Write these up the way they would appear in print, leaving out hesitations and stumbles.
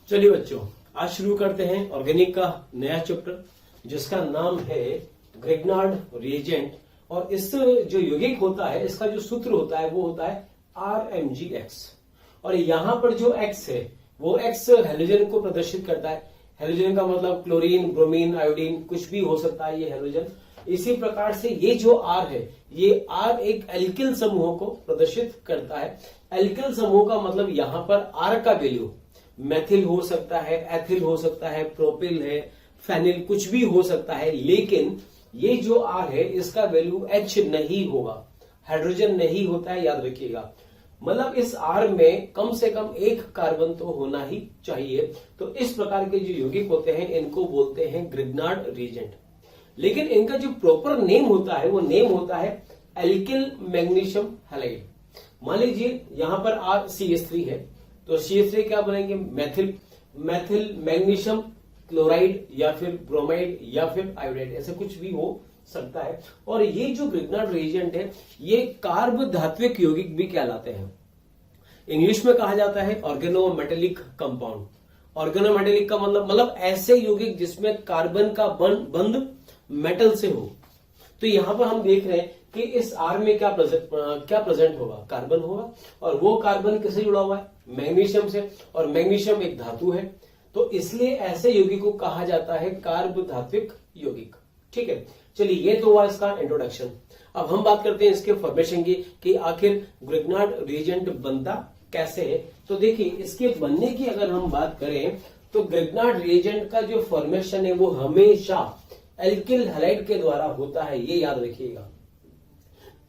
चलिए बच्चों, आज शुरू करते हैं ऑर्गेनिक का नया चैप्टर जिसका नाम है ग्रिग्नार्ड रिएजेंट। और इस जो यौगिक होता है इसका जो सूत्र होता है वो होता है RMgX। और यहां पर जो X है वो X हेलोजन को प्रदर्शित करता है। हेलोजन का मतलब क्लोरीन, ब्रोमीन, आयोडीन कुछ भी हो सकता है ये हेलोजन। इसी प्रकार से ये जो R है ये R एक एल्किल समूह को प्रदर्शित करता है। एल्किल समूह का मतलब यहां पर R का वैल्यू मैथिल हो सकता है, एथिल हो सकता है, प्रोपिल है, फेनिल कुछ भी हो सकता है, लेकिन ये जो R है इसका वैल्यू H नहीं होगा, हाइड्रोजन नहीं होता है, याद रखिएगा। मतलब इस R में कम से कम एक कार्बन तो होना ही चाहिए। तो इस प्रकार के जो यौगिक होते हैं इनको बोलते हैं ग्रिग्नार्ड रिएजेंट। लेकिन इनका जो प्रॉपर नेम होता है वो नेम होता है एल्किल मैग्नीशियम हैलाइड। मान लीजिए यहां पर CH3 है तो CH3 क्या बनेंगे, मैथिल मैग्नीशियम क्लोराइड या फिर ब्रोमाइड या फिर आयोडाइड, ऐसे कुछ भी हो सकता है। और ये जो ग्रिग्नार्ड रिएजेंट है ये कार्ब धात्विक यौगिक भी कहलाते हैं। इंग्लिश में कहा जाता है ऑर्गेनोमेटेलिक कंपाउंड। ऑर्गेनोमेटेलिक का मतलब ऐसे यौगिक जिसमें कार्बन का बंध मेटल से हो। तो यहां पर हम देख रहे हैं कि इस R में क्या प्रेजेंट होगा, कार्बन होगा। और वो कार्बन किससे जुड़ा हुआ है, मैग्नीशियम से। और मैग्नीशियम एक धातु है तो इसलिए ऐसे यौगिक को कहा जाता है कार्ब धात्विक यौगिक। ठीक है, चलिए ये तो हुआ इसका इंट्रोडक्शन। अब हम बात करते हैं इसके फॉर्मेशन की कि आखिर ग्रिग्नार्ड रिएजेंट बनता कैसे है। तो देखिए इसके बनने की अगर हम बात करें तो ग्रिग्नार्ड रिएजेंट का जो फॉर्मेशन है वो हमेशा एल्किल हैलाइड के द्वारा होता है, ये याद रखिएगा।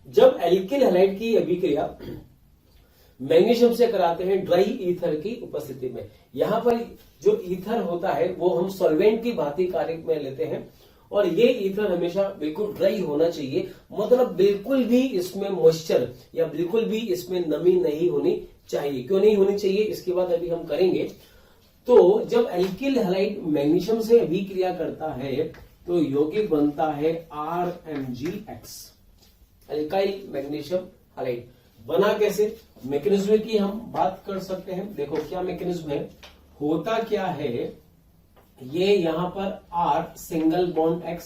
जब एल्किल हैलाइड की अभिक्रिया मैग्नीशियम से कराते हैं ड्राई ईथर की उपस्थिति में, यहां पर जो ईथर होता है वो हम सॉल्वेंट की भांति कार्य में लेते हैं। और ये ईथर हमेशा बिल्कुल ड्राई होना चाहिए, मतलब बिल्कुल भी इसमें मॉइस्चर या बिल्कुल भी इसमें नमी नहीं होनी चाहिए। क्यों नहीं होनी चाहिए इसके बाद अभी हम करेंगे। तो जब एल्किल हैलाइड मैग्नीशियम से अभिक्रिया करता है तो यौगिक बनता है RMgX, एल्काइल मैग्नीशियम हैलाइड। बना कैसे, मैकेनिज्म की हम बात कर सकते हैं। देखो क्या मैकेनिज्म है, होता क्या है, ये यहां पर R सिंगल बॉन्ड X,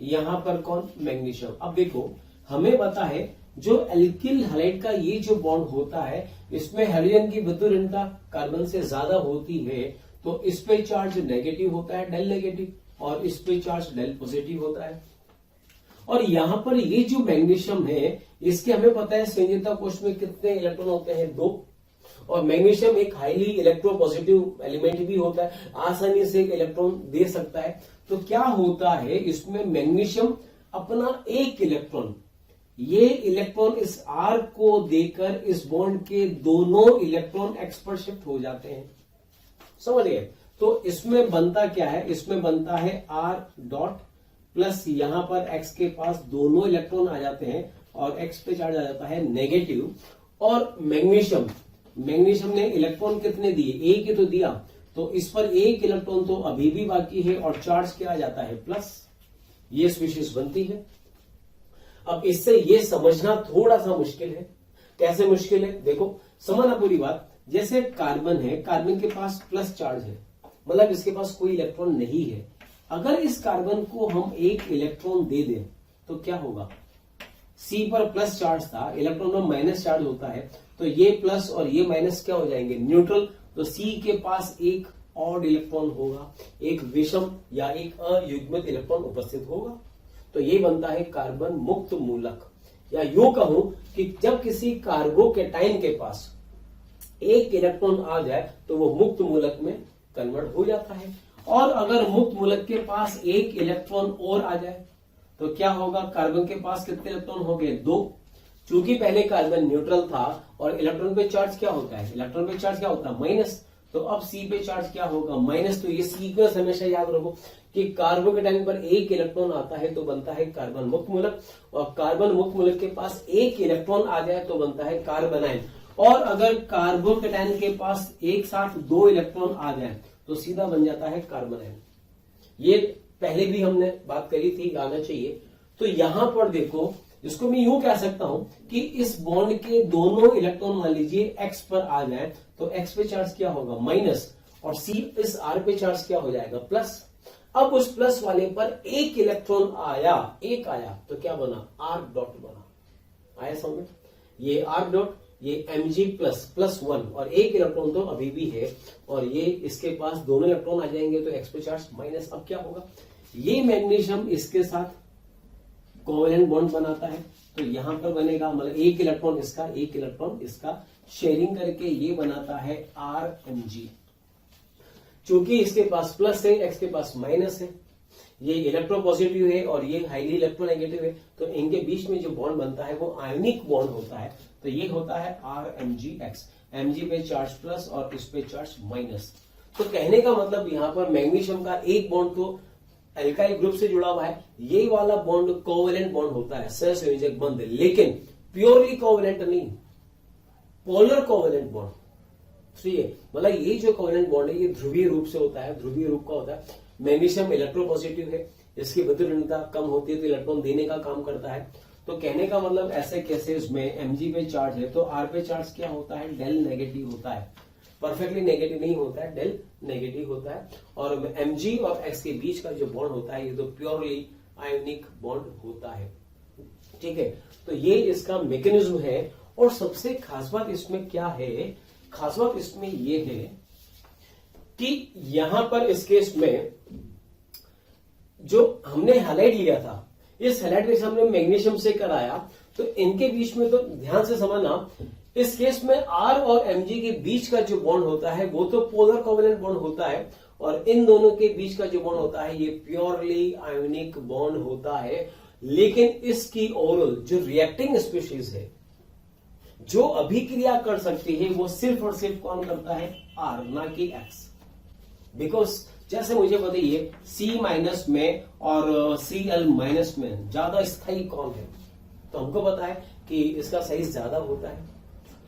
यहां पर कौन, मैग्नीशियम। अब देखो हमें पता है जो एल्किल हैलाइड का ये जो बॉन्ड होता है इसमें हाइड्रोजन की बदुरता कार्बन से ज्यादा होती है तो इस पे चार्ज नेगेटिव होता है, डेल नेगेटिव, और इस पे चार्ज डेल पॉजिटिव होता है। और यहां पर ये जो मैग्नीशियम है इसके हमें पता है संयोजकता कोश में कितने इलेक्ट्रॉन होते हैं, 2। और मैग्नीशियम एक हाईली इलेक्ट्रोपॉजिटिव एलिमेंट भी होता है, आसानी से एक इलेक्ट्रॉन दे सकता है। तो क्या होता है इसमें मैग्नीशियम अपना एक इलेक्ट्रॉन, ये इलेक्ट्रॉन इस R को देकर इस बॉन्ड के दोनों इलेक्ट्रॉन X पर शिफ्ट हो जाते हैं। समझ गए। तो इसमें बनता क्या है, इसमें बनता है R डॉट प्लस यहां पर X के पास दोनों इलेक्ट्रॉन आ जाते हैं और X पे चार्ज आ जाता है नेगेटिव। और मैग्नीशियम ने इलेक्ट्रॉन कितने दिए, एक ही तो दिया, तो इस पर एक इलेक्ट्रॉन तो अभी भी बाकी है और चार्ज क्या आ जाता है, प्लस। ये स्पीशीज बनती है। अब इससे ये समझना थोड़ा सा मुश्किल है। कैसे मुश्किल है, देखो समझना पूरी बात। जैसे कार्बन है, कार्बन के पास प्लस चार्ज है, मतलब इसके पास कोई इलेक्ट्रॉन नहीं है। अगर इस कार्बन को हम एक इलेक्ट्रॉन दे दें तो क्या होगा, C पर प्लस चार्ज था, इलेक्ट्रॉन में माइनस चार्ज होता है तो ये प्लस और ये माइनस क्या हो जाएंगे, न्यूट्रल। तो C के पास एक ऑड इलेक्ट्रॉन होगा, एक विषम या एक अयुग्मित इलेक्ट्रॉन उपस्थित होगा। तो ये बनता है कार्बन मुक्त मूलक। या यूं कहूं कि जब किसी कार्बोकेटाइन के पास एक इलेक्ट्रॉन आ जाए तो वो मुक्त मूलक में कन्वर्ट हो जाता है। और अगर मुक्त मूलक के पास एक इलेक्ट्रॉन और आ जाए तो क्या होगा, कार्बन के पास कितने इलेक्ट्रॉन हो गए, 2। चूंकि पहले कार्बन न्यूट्रल था और इलेक्ट्रॉन पे चार्ज क्या होता है, इलेक्ट्रॉन पे चार्ज क्या होता है, माइनस। तो अब C पे चार्ज क्या होगा, माइनस। तो ये सीक्वेंस हमेशा याद रखो कि कार्बोकेटाइन पर एक इलेक्ट्रॉन आता है तो बनता है कार्बन मुक्त मूलक, और कार्बन मुक्त मूलक के पास एक इलेक्ट्रॉन आ जाए तो बनता है कार्बोनाइन। और अगर कार्बोकेटाइन के पास एक साथ 2 इलेक्ट्रॉन आ जाए तो सीधा बन जाता है कार्बोनाइन। ये पहले भी हमने बात करी थी, आना चाहिए। तो यहां पर देखो इसको मैं यूं कह सकता हूं कि इस बॉन्ड के दोनों इलेक्ट्रॉन मान लीजिए एक्स पर आ जाए तो एक्स पे चार्ज क्या होगा माइनस, और सी इस आर पे चार्ज क्या हो जाएगा प्लस। अब उस प्लस वाले पर एक इलेक्ट्रॉन आया, एक आया तो क्या बना आर डॉट बना, आया समझ। ये आर डॉट, ये Mg प्लस वन, और एक इलेक्ट्रॉन तो अभी भी है, और ये इसके पास दोनों इलेक्ट्रॉन आ जाएंगे तो एक्स पे चार्ज माइनस। अब क्या होगा, ये मैग्नीशियम इसके साथ कोवेलेंट बॉन्ड बनाता है तो यहां पर बनेगा, मतलब एक इलेक्ट्रॉन इसका एक इलेक्ट्रॉन इसका, शेयरिंग करके ये बनाता है Rmg। चूंकि इसके पास प्लस है, एक्स के पास माइनस है, ये इलेक्ट्रोपॉजिटिव है और ये हाईली इलेक्ट्रोनेगेटिव है, तो इनके बीच में जो बॉन्ड बनता है वो आयनिक बॉन्ड होता है, तो ये होता है Rmgx। Mg पे चार्ज प्लस और इस पे चार्ज माइनस। तो कहने का मतलब यहां पर मैग्नीशियम का एक बॉन्ड तो एल्काइल ग्रुप से जुड़ा हुआ है, ये वाला बॉन्ड कोवेलेंट बॉन्ड होता है, सहसंयोजक बंध, लेकिन प्योरली कोवेलेंट नहीं, पोलर कोवेलेंट बॉन्ड। ठीक है, मतलब ये जो कोवेलेंट बॉन्ड है ये ध्रुवीय रूप से होता है, ध्रुवीय रूप का होता है। मैग्नीशियम इलेक्ट्रोपॉजिटिव है, इसकी विद्युत ऋणता कम होती है तो इलेक्ट्रॉन देने का काम करता है। तो कहने का मतलब ऐसे केसेस में Mg पे चार्ज है तो R पे चार्ज क्या होता है, डेल नेगेटिव होता है, परफेक्टली नेगेटिव नहीं होता है, डेल नेगेटिव होता है। और Mg और X के बीच का जो बॉन्ड होता है ये तो प्योरली आयोनिक बॉन्ड होता है। ठीक है, तो ये इसका मैकेनिज्म है। और सबसे खास बात इसमें क्या है, खास बात इसमें ये है कि यहां पर इस केस में जो हमने हैलाइड लिया था, इस हैलाइड के हमने मैग्नीशियम से कराया, तो इनके बीच में तो ध्यान से समझना, इस केस में R और Mg के बीच का जो बॉन्ड होता है वो तो पोलर कोवेलेंट बॉन्ड होता है, और इन दोनों के बीच का जो बॉन्ड होता है ये प्योरली आयोनिक बॉन्ड होता है। लेकिन इसकी ओरल जो रिएक्टिंग स्पीशीज है, जो अभिक्रिया कर सकती है, वो सिर्फ और सिर्फ कौन करता है, R, ना कि X। बिकॉज जैसे मुझे बताइए C माइनस में और Cl माइनस में ज्यादा स्थायी कौन है, तो हमको पता है कि इसका साइज ज्यादा होता है,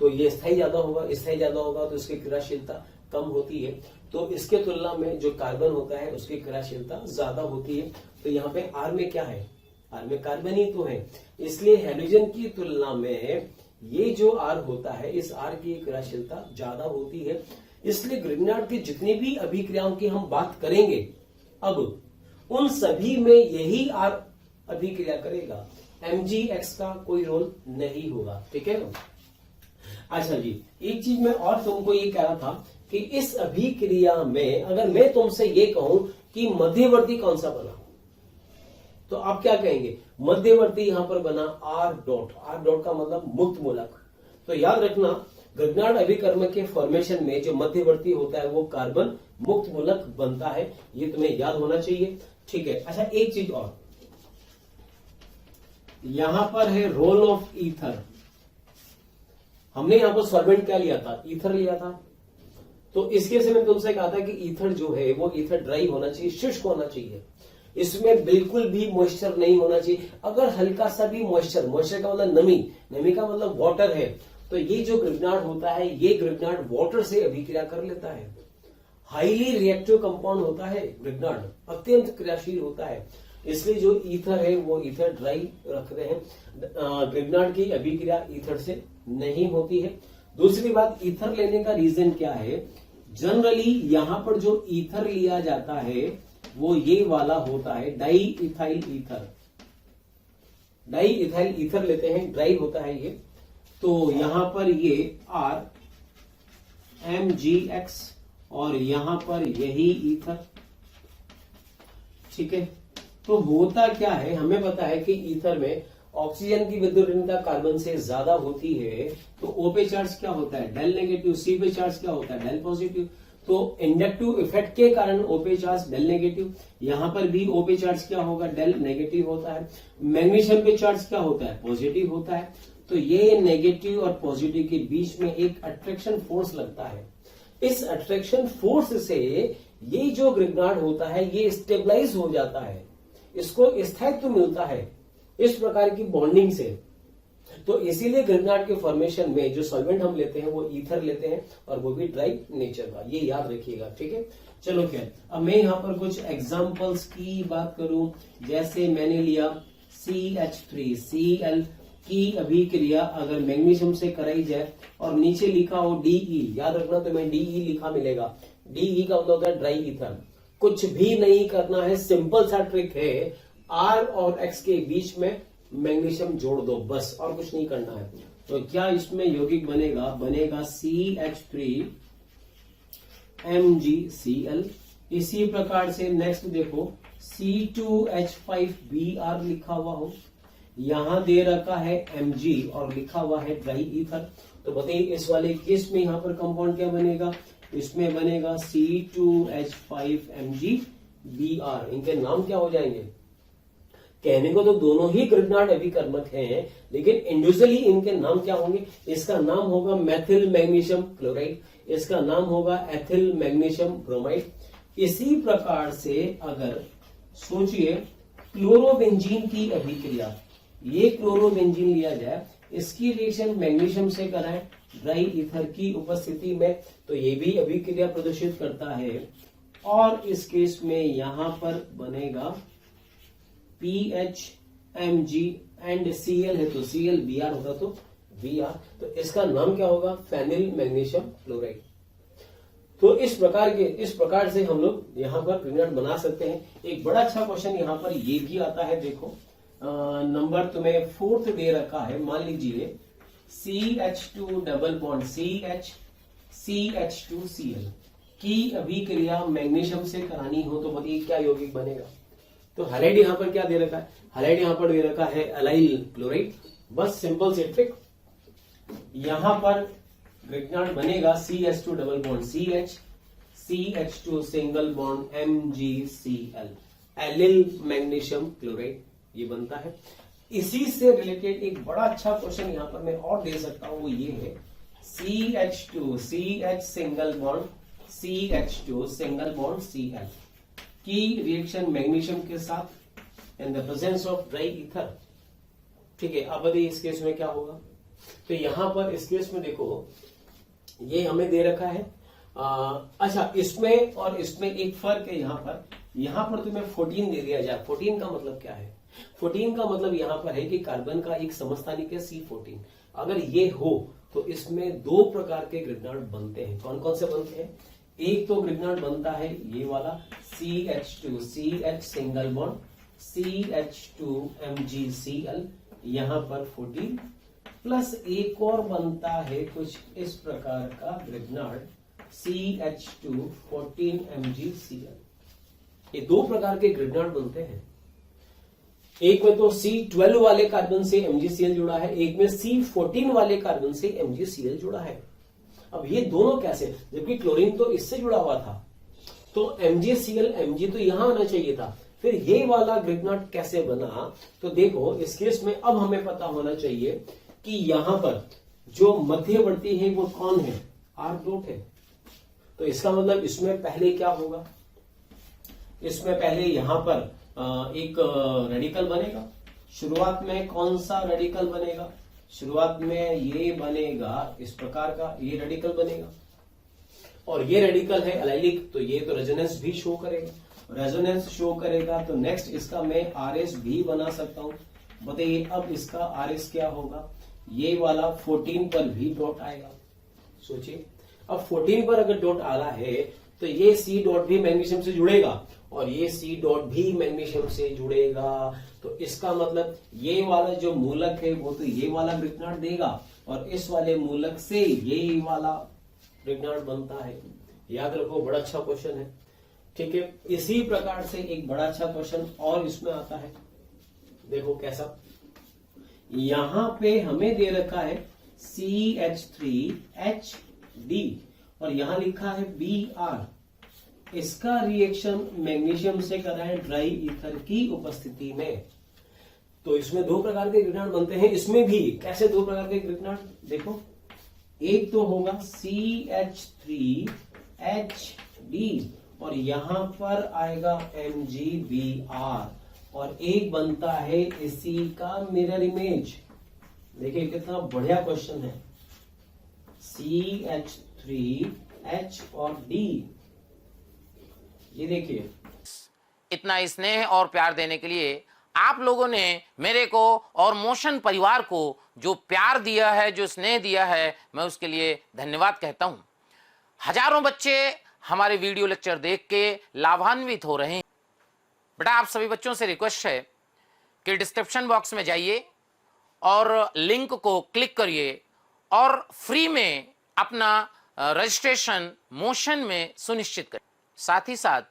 तो ये स्थायी ज्यादा होगा, स्थायी ज्यादा होगा तो इसकी क्रियाशीलता कम होती है, तो इसके तुलना में जो कार्बन होता है उसकी क्रियाशीलता ज्यादा होती है। तो यहाँ पे R में क्या है, R में कार्बन ही तो है, इसलिए हाइड्रोजन की तुलना में ये जो R होता है, इस R की क्रियाशीलता ज्यादा होती है। इसलिए ग्रिग्नार्ड की जितनी भी अभिक्रियाओं की हम बात करेंगे अब, उन सभी में यही R अभिक्रिया करेगा, Mgx का कोई रोल नहीं होगा। ठीक है ना। अच्छा जी, एक चीज मैं और तुमको ये कह रहा था कि इस अभिक्रिया में अगर मैं तुमसे ये कहूं कि मध्यवर्ती कौन सा बना, तो आप क्या कहेंगे, मध्यवर्ती यहां पर बना R डॉट। R डॉट का मतलब मुक्त मूलक। तो याद रखना, ग्रिग्नार्ड अभिकर्म के फॉर्मेशन में जो मध्यवर्ती होता है वो कार्बन मुक्त मूलक बनता है, ये तुम्हें याद होना चाहिए। ठीक है। अच्छा, एक चीज और, यहां पर है रोल ऑफ ईथर। हमने यहां पर सॉल्वेंट क्या लिया था, ईथर लिया था, तो इसके से मैंने तुमसे कहा था कि ईथर जो है वो ईथर ड्राई होना चाहिए, शुष्क होना चाहिए, इसमें बिल्कुल भी मॉइस्चर नहीं होना चाहिए। अगर हल्का सा भी मॉइस्चर, मॉइस्चर का मतलब नमी, नमी का मतलब वाटर है, तो ये जो ग्रिग्नार्ड होता है ये ग्रिग्नार्ड वाटर से अभिक्रिया कर लेता है। हाईली रिएक्टिव कंपाउंड होता है ग्रिग्नार्ड, अत्यंत क्रियाशील होता है, इसलिए जो ईथर है वो ईथर ड्राई रखते हैं। ग्रिग्नार्ड की अभिक्रिया ईथर से नहीं होती है। दूसरी बात, ईथर लेने का रीजन क्या है, जनरली यहां पर जो ईथर लिया जाता है वो ये वाला होता है, di ethyl ether. Di ethyl ether लेते हैं, ड्राई होता है ये, तो यहां पर ये R Mgx और यहां पर यही ईथर। ठीक है, तो होता क्या है, हमें पता है कि ईथर में ऑक्सीजन की विद्युत ऋणता कार्बन से ज्यादा होती है, तो O पे चार्ज क्या होता है, डेल नेगेटिव, C पे चार्ज क्या होता है, डेल पॉजिटिव। तो इंडक्टिव इफेक्ट के कारण O पे चार्ज डेल नेगेटिव, यहां पर भी O पे चार्ज क्या होगा, डेल नेगेटिव होता है। मैग्नीशियम पे चार्ज क्या होता है, पॉजिटिव होता है। तो ये नेगेटिव और पॉजिटिव के बीच में एक अट्रैक्शन फोर्स लगता है। इस अट्रैक्शन फोर्स से ये जो ग्रिग्नार्ड होता है ये स्टेबलाइज हो जाता है, इसको स्थायित्व मिलता है इस प्रकार की बॉन्डिंग से। तो इसीलिए ग्रिग्नार्ड के फॉर्मेशन में जो सॉल्वेंट हम लेते हैं वो ईथर लेते हैं, और वो भी ड्राई नेचर का, ये याद रखिएगा। ठीक है, चलो खैर, अब मैं यहां पर कुछ एग्जांपल्स की बात करूं, जैसे मैंने लिया CH3 Cl की अभिक्रिया अगर मैग्नीशियम से कराई जाए और नीचे लिखा हो DE, याद रखना तुम्हें DE लिखा मिलेगा। DE का मतलब होता है ड्राई ईथर। कुछ भी नहीं करना है, सिंपल सा ट्रिक है, R और X के बीच में मैग्नीशियम जोड़ दो बस, और कुछ नहीं करना है। तो क्या इसमें यौगिक बनेगा CH3 MgCl। इसी प्रकार से नेक्स्ट देखो C2H5Br लिखा हुआ हो, यहां दे रखा है Mg और लिखा हुआ है ड्राई ईथर। तो बताइए इस वाले केस में यहां पर कंपाउंड क्या बनेगा, इसमें बनेगा C2H5MgBr। इनके नाम क्या हो जाएंगे, कहने को तो दोनों ही ग्रिग्नार्ड अभिकर्मक हैं, लेकिन इंडिविजुअली इनके नाम क्या होंगे। इसका नाम होगा मेथिल मैग्नीशियम क्लोराइड, इसका नाम होगा एथिल मैग्नीशियम ब्रोमाइड। इसी प्रकार से अगर सोचिए क्लोरोबेंजीन की अभिक्रिया, ये क्लोरोबेंजीन लिया जाए, इसकी रिएक्शन मैग्नीशियम से कराएं ड्राई ईथर की उपस्थिति में, तो ये भी अभिक्रिया प्रदर्शित करता है। और इस केस में यहां पर बनेगा PHMg एंड Cl है तो Cl, Br होगा तो Br, तो इसका नाम क्या होगा, फेनिल मैग्नीशियम क्लोराइड। तो इस प्रकार से हम लोग यहाँ पर ग्रिग्नार्ड बना सकते हैं। एक बड़ा अच्छा क्वेश्चन यहाँ पर ये भी आता है, देखो नंबर तुम्हें 4th दे रखा है। मान लीजिए CH2 डबल बॉन्ड CH2Cl की अभिक्रिया मैग्नीशियम से करानी हो तो बताइए क्या यौगिक बनेगा। तो हाइलाइट यहां पर क्या दे रखा है, हाइलाइट यहां पर दे रखा है अलाइल क्लोराइड। बस सिंपल से ट्रिक, यहां पर ग्रिग्नार्ड बनेगा CH2 double bond CH2 single bond MgCl, allyl magnesium chloride, ये बनता है। इसी से रिलेटेड एक बड़ा अच्छा क्वेश्चन यहां पर मैं और दे सकता हूं, वो ये है CH2 CH single bond CH2 single bond Cl की रिएक्शन मैग्नीशियम के साथ in the presence of dry ether. ठीक है, अब बताइए इस केस में क्या होगा। तो यहां पर इस केस में देखो ये हमें दे रखा है। अच्छा, इसमें और इसमें एक फर्क है। यहां पर तुम्हें 14 दे दिया जाए। 14 का मतलब क्या है, 14 का मतलब यहां पर है कि कार्बन का एक समस्थानिक है C14। अगर ये हो तो इसमें दो प्रकार के ग्रिग्नार्ड बनते हैं। कौन कौन से बनते हैं, एक तो ग्रिग्नार्ड बनता है ये वाला CH2 CH single bond CH2 MgCl, यहां पर 14 प्लस एक और बनता है कुछ इस प्रकार का ग्रिग्नार्ड CH2 14 MgCl। ये दो प्रकार के ग्रिग्नार्ड बनते हैं। एक में तो C12 वाले कार्बन से MgCl जुड़ा है, एक में C14 वाले कार्बन से MgCl जुड़ा है। अब ये दोनों कैसे, जबकि क्लोरीन तो इससे जुड़ा हुआ था, तो MgCl Mg तो यहां आना चाहिए था, फिर ये वाला ग्रिग्नार्ड कैसे बना। तो देखो इस केस में अब हमें पता होना चाहिए कि यहां पर जो मध्यवर्ती है वो कौन है, R डॉट है। तो इसका मतलब इसमें पहले क्या होगा, इसमें पहले यहां पर एक रेडिकल बनेगा। शुरुआत में कौन सा रेडिकल बनेगा, शुरुआत में ये बनेगा इस प्रकार का, ये रेडिकल बनेगा और ये रेडिकल है एलाइलिक, तो ये तो रेजोनेंस भी शो करेगा। रेजोनेंस शो करेगा तो नेक्स्ट इसका मैं RS भी बना सकता हूं। बताइए अब इसका RS क्या होगा, ये वाला 14 पर भी डॉट आएगा। सोचिए अब 14 पर अगर डॉट आ रहा है तो ये C डॉट भी मैग्नीशियम से जुड़ेगा और ये C डॉट भी मैग्नीशियम से जुड़ेगा। तो इसका मतलब ये वाला जो मूलक है वो तो ये वाला ग्रिग्नार्ड देगा और इस वाले मूलक से ये वाला ग्रिग्नार्ड बनता है। याद रखो, बड़ा अच्छा क्वेश्चन है। ठीक है, इसी प्रकार से एक बड़ा अच्छा क्वेश्चन और इसमें आता है, देखो कैसा। यहां पे हमें दे रखा है CH3HD और यहां लिखा है Br। इसका रिएक्शन मैग्नीशियम से कराएं ड्राई ईथर की उपस्थिति में। तो इसमें दो प्रकार के ग्रिग्नार्ड बनते हैं। इसमें भी कैसे दो प्रकार के ग्रिग्नार्ड, देखो एक तो होगा CH3HD और यहां पर आएगा MgBr और एक बनता है इसी का मिरर इमेज। देखिए कितना बढ़िया क्वेश्चन है, CH3H और D। ये देखिए, इतना स्नेह और प्यार देने के लिए आप लोगों ने मेरे को और मोशन परिवार को जो प्यार दिया है, जो स्नेह दिया है, मैं उसके लिए धन्यवाद कहता हूं। हजारों बच्चे हमारे वीडियो लेक्चर देख के लाभान्वित हो रहे हैं। बेटा, आप सभी बच्चों से रिक्वेस्ट है कि डिस्क्रिप्शन बॉक्स में जाइए और लिंक को क्लिक करिए और फ्री में अपना रजिस्ट्रेशन मोशन में सुनिश्चित करें। साथ ही साथ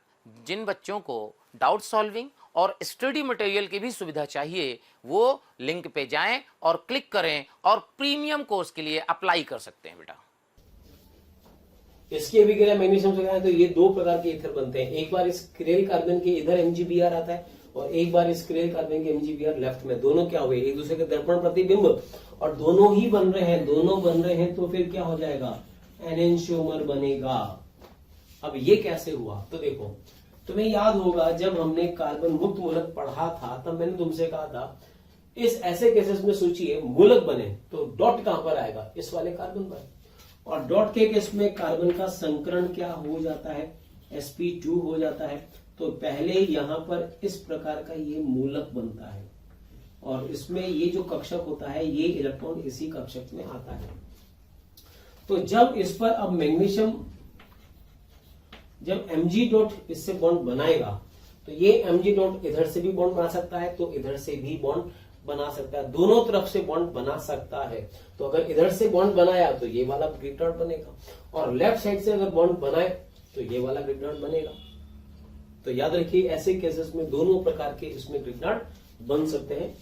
जिन बच्चों को डाउट सॉल्विंग और स्टडी मटेरियल की भी सुविधा चाहिए, वो लिंक पे जाएं और क्लिक करें और प्रीमियम कोर्स के लिए अप्लाई कर सकते हैं। बेटा, इसकी अभिक्रिया मैग्नीशियम से तो ये दो प्रकार के ईथर बनते हैं। एक बार इस क्रेल कार्बन के इधर MgBr आता है और एक बार इस क्रेल कार्बन के MgBr लेफ्ट में। दोनों क्या हुए, एक दूसरे के दर्पण प्रतिबिंब, और दोनों ही बन रहे हैं, दोनों बन रहे हैं, तो फिर क्या हो जाएगा, एनेंशियोमर बनेगा। अब ये कैसे हुआ, तो देखो, तुम्हें याद होगा जब हमने कार्बन मुक्त मूलक पढ़ा था तब मैंने तुमसे कहा था इस ऐसे केसेस में सोचिए मूलक बने तो डॉट कहां पर आएगा, इस वाले कार्बन पर, और डॉट के केस में कार्बन का संकरण क्या हो जाता है, sp2 हो जाता है। तो पहले यहां पर इस प्रकार का ये मूलक बनता है और इसमें ये जो कक्षक होता है ये इलेक्ट्रॉन इसी कक्षक में आता है। तो जब इस पर अब मैग्नीशियम जब Mg डॉट इससे बॉन्ड बनाएगा तो ये Mg डॉट इधर से भी बॉन्ड बना सकता है, तो इधर से भी बॉन्ड बना सकता है, दोनों तरफ से बॉन्ड बना सकता है। तो अगर इधर से बॉन्ड बनाया तो ये वाला ग्रिड डॉट बनेगा, और लेफ्ट साइड से अगर बॉन्ड बनाए तो ये वाला ग्रिड डॉट बनेगा। तो याद रखिए ऐसे केसेस में दोनों प्रकार के इसमें ग्रिड डॉट बन सकते हैं।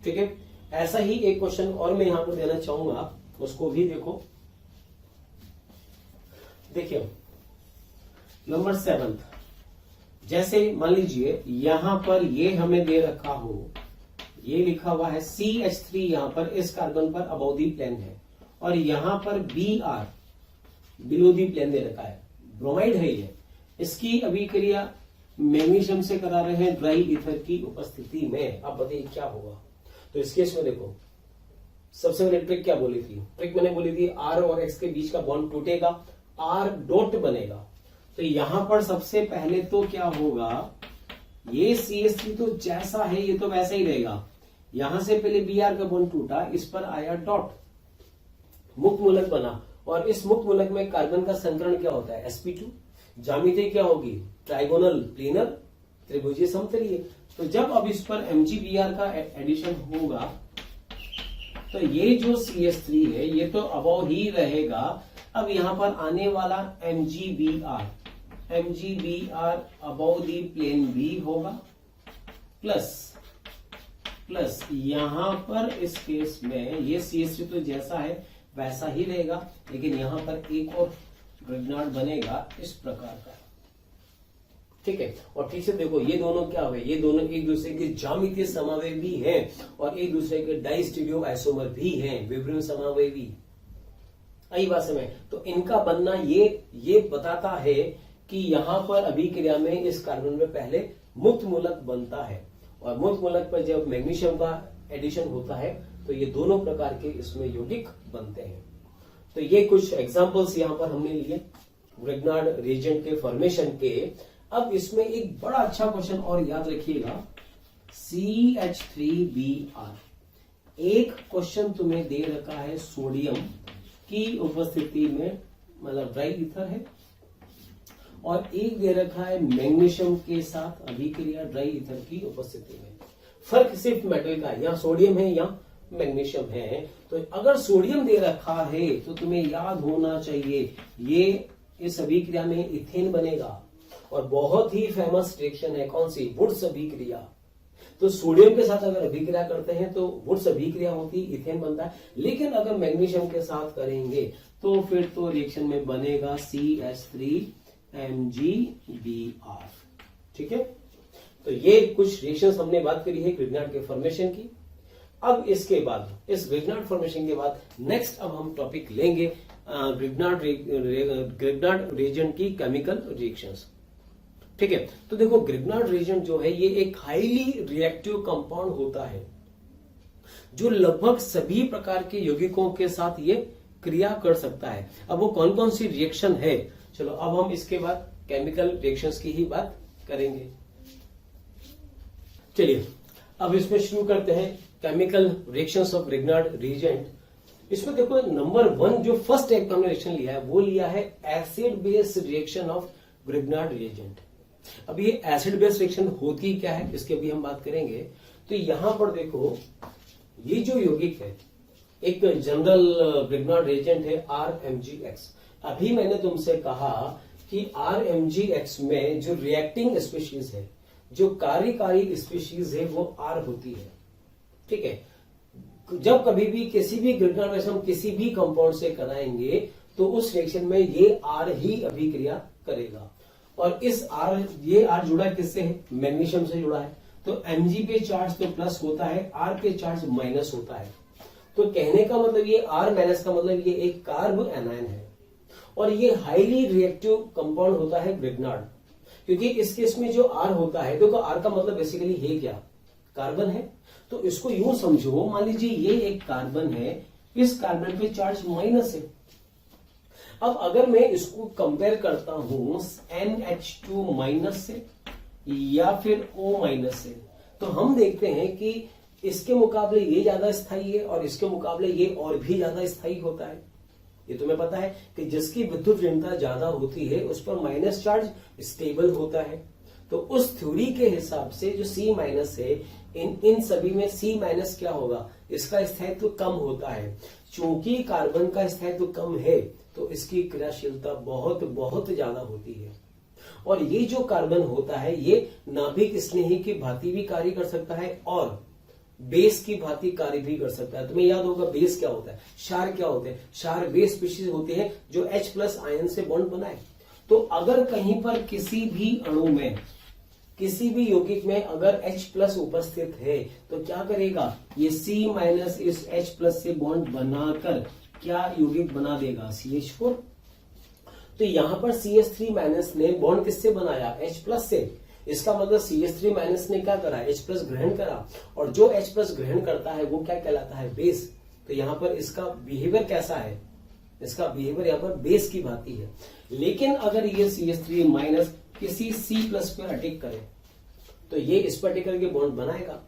ठीक है, ऐसा ही एक क्वेश्चन और मैं यहां पर देना चाहूंगा, उसको भी देखो। देखिए नंबर 7, जैसे मान लीजिए यहां पर ये हमें दे रखा हो, ये लिखा हुआ है CH3 यहां पर इस कार्बन पर अबव दी प्लेन है, और यहां पर Br बिलो दी प्लेन दे रखा है, ब्रोमाइड है ये। इसकी अभिक्रिया मैग्नीशियम से करा रहे हैं ड्राई ईथर की उपस्थिति में। अब बताइए क्या होगा। तो इस केस में देखो, सबसे पहले ट्रिक क्या बोली थी, ट्रिक मैंने बोली थी R और X के बीच का बॉन्ड टूटेगा, R डॉट बनेगा। तो यहां पर सबसे पहले तो क्या होगा, ये CH3 तो जैसा है ये तो वैसा ही रहेगा। यहां से पहले Br का बॉन्ड टूटा, इस पर आया डॉट, मुक्त मूलक बना, और इस मुक्त मूलक में कार्बन का संकरण क्या होता है, sp2। ज्यामिति क्या होगी, ट्राइगोनल प्लेनर त्रिभुजीय समतलीय। तो जब अब इस पर MgBr का एडिशन होगा तो ये जो CH3 है ये तो अबव ही रहेगा। अब यहां पर आने वाला MgBr अबव दी प्लेन भी होगा, प्लस यहां पर इस केस में ये CH3 तो जैसा है वैसा ही रहेगा, लेकिन यहां पर एक और ग्रिग्नार्ड बनेगा इस प्रकार का। ठीक है, और ठीक से देखो ये दोनों क्या हुए, ये दोनों एक दूसरे के ज्यामितीय समावयवी हैं और एक दूसरे के डाइस्टीरियो आइसोमर भी हैं, विभिन्न समावयवी। आई बात समझ। तो इनका बनना ये बताता है कि यहां पर अभिक्रिया में इस कार्बन में पहले मुक्त मूलक बनता है, और मुक्त मूलक पर जब मैग्नीशियम का एडिशन होता है तो ये दोनों प्रकार के इसमें यौगिक बनते हैं। तो ये कुछ एग्जांपल्स यहां पर हमने लिए ग्रिग्नार्ड रिएजेंट के फॉर्मेशन के। अब इसमें एक बड़ा अच्छा क्वेश्चन और याद रखिएगा, CH3Br। एक क्वेश्चन तुम्हें दे रखा है सोडियम की उपस्थिति में, मतलब ड्राई ईथर है, और एक दे रखा है मैग्नीशियम के साथ अभिक्रिया ड्राई ईथर की उपस्थिति में। फर्क सिर्फ मेटल का, यहाँ सोडियम है या मैग्नीशियम है। तो अगर सोडियम दे रखा है तो तुम्हें याद होना चाहिए ये इस अभिक्रिया में इथेन बनेगा, और बहुत ही फेमस रिएक्शन है कौन सी, वुड्स अभिक्रिया। तो सोडियम के साथ अगर अभिक्रिया करते हैं तो वुड्स अभिक्रिया होती, इथेन बनता है। लेकिन अगर मैग्नीशियम के साथ करेंगे तो फिर तो रिएक्शन में बनेगा CH3MgBr। ठीक है, तो ये कुछ रिएक्शंस हमने बात करी है ग्रिग्नार्ड के फॉर्मेशन की। अब इसके बाद, इस ग्रिग्नार्ड फॉर्मेशन के बाद नेक्स्ट अब हम टॉपिक लेंगे ग्रिग्नार्ड रिएजेंट की केमिकल रिएक्शंस। ठीक है, तो देखो ग्रिग्नार्ड रिएजेंट जो है ये एक हाईली रिएक्टिव कंपाउंड होता है जो लगभग सभी प्रकार के यौगिकों के साथ ये क्रिया कर सकता है। अब वो कौन कौन सी रिएक्शन है, चलो अब हम इसके बाद केमिकल रिएक्शंस की ही बात करेंगे। चलिए अब इसमें शुरू करते हैं chemical reactions of Grignard reagent. इसमें देखो नंबर 1 जो फर्स्ट एक हमने रिएक्शन लिया है वो लिया है acid base reaction of Grignard reagent. अब ये एसिड बेस रिएक्शन होती क्या है इसके भी हम बात करेंगे। तो यहां पर देखो ये जो यौगिक है एक जनरल ग्रिग्नार्ड रिएजेंट है RMgX। अभी मैंने तुमसे कहा कि RMgX में जो रिएक्टिंग स्पीशीज है, जो कार्यकारी स्पीशीज है वो R होती है। ठीक है, जब कभी भी किसी भी ग्रिग्नार्ड रिएक्शन हम किसी भी कंपाउंड से कराएंगे तो उस रिएक्शन में ये R ही अभिक्रिया करेगा। और इस R, ये R जुड़ा किससे है? मैग्नीशियम से जुड़ा है। तो Mg पे चार्ज तो प्लस होता है, R पे चार्ज माइनस होता है। तो कहने का मतलब ये R माइनस का मतलब ये एक कार्ब एनायन है और ये हाईली रिएक्टिव कंपाउंड होता है ग्रिग्नार्ड। क्योंकि इस केस में जो R होता है, देखो R का मतलब बेसिकली है क्या? कार्बन है। तो इसको यूं समझो, मान लीजिए ये एक कार्बन है, इस कार्बन पे चार्ज माइनस है। अब अगर मैं इसको कंपेयर करता हूं NH2 माइनस से या फिर O माइनस से, तो हम देखते हैं कि इसके मुकाबले ये ज्यादा स्थायी है और इसके मुकाबले ये और भी ज्यादा स्थायी होता है। ये तुम्हें पता है कि जिसकी विद्युत ऋणता ज्यादा होती है उस पर माइनस चार्ज स्टेबल होता है। तो उस थ्योरी के हिसाब से जो C माइनस है, इन सभी में C माइनस क्या होगा? इसका स्थायित्व कम होता है। चूंकि कार्बन का स्थायित्व कम है तो इसकी क्रियाशीलता बहुत बहुत ज्यादा होती है। और ये जो कार्बन होता है ये नाभिक स्नेही की भांति भी कार्य कर सकता है और बेस की भांति कार्य भी कर सकता है। तुम्हें याद होगा बेस क्या होता है, क्षार क्या होते हैं? क्षार बेस स्पीशीज होते हैं जो H+ आयन से बॉन्ड बनाए। तो अगर कहीं पर किसी भी अणु में, किसी भी यौगिक में अगर H+ उपस्थित है तो क्या करेगा? ये C- इस H+ से बॉन्ड बनाकर क्या यौगिक बना देगा? CH4। तो यहां पर CH3- ने बॉन्ड किससे बनाया? H+ से। इसका मतलब CH3- ने क्या करा? H+ ग्रहण करा और जो H+ ग्रहण करता है वो क्या कहलाता है? बेस। तो यहां पर इसका बिहेवियर कैसा है? इसका बिहेवियर यहां पर बेस की भांति है। लेकिन अगर ये CH3- किसी C+ पर अटैक करे तो ये इस पर्टिकुलर के बॉन्ड बनाएगा।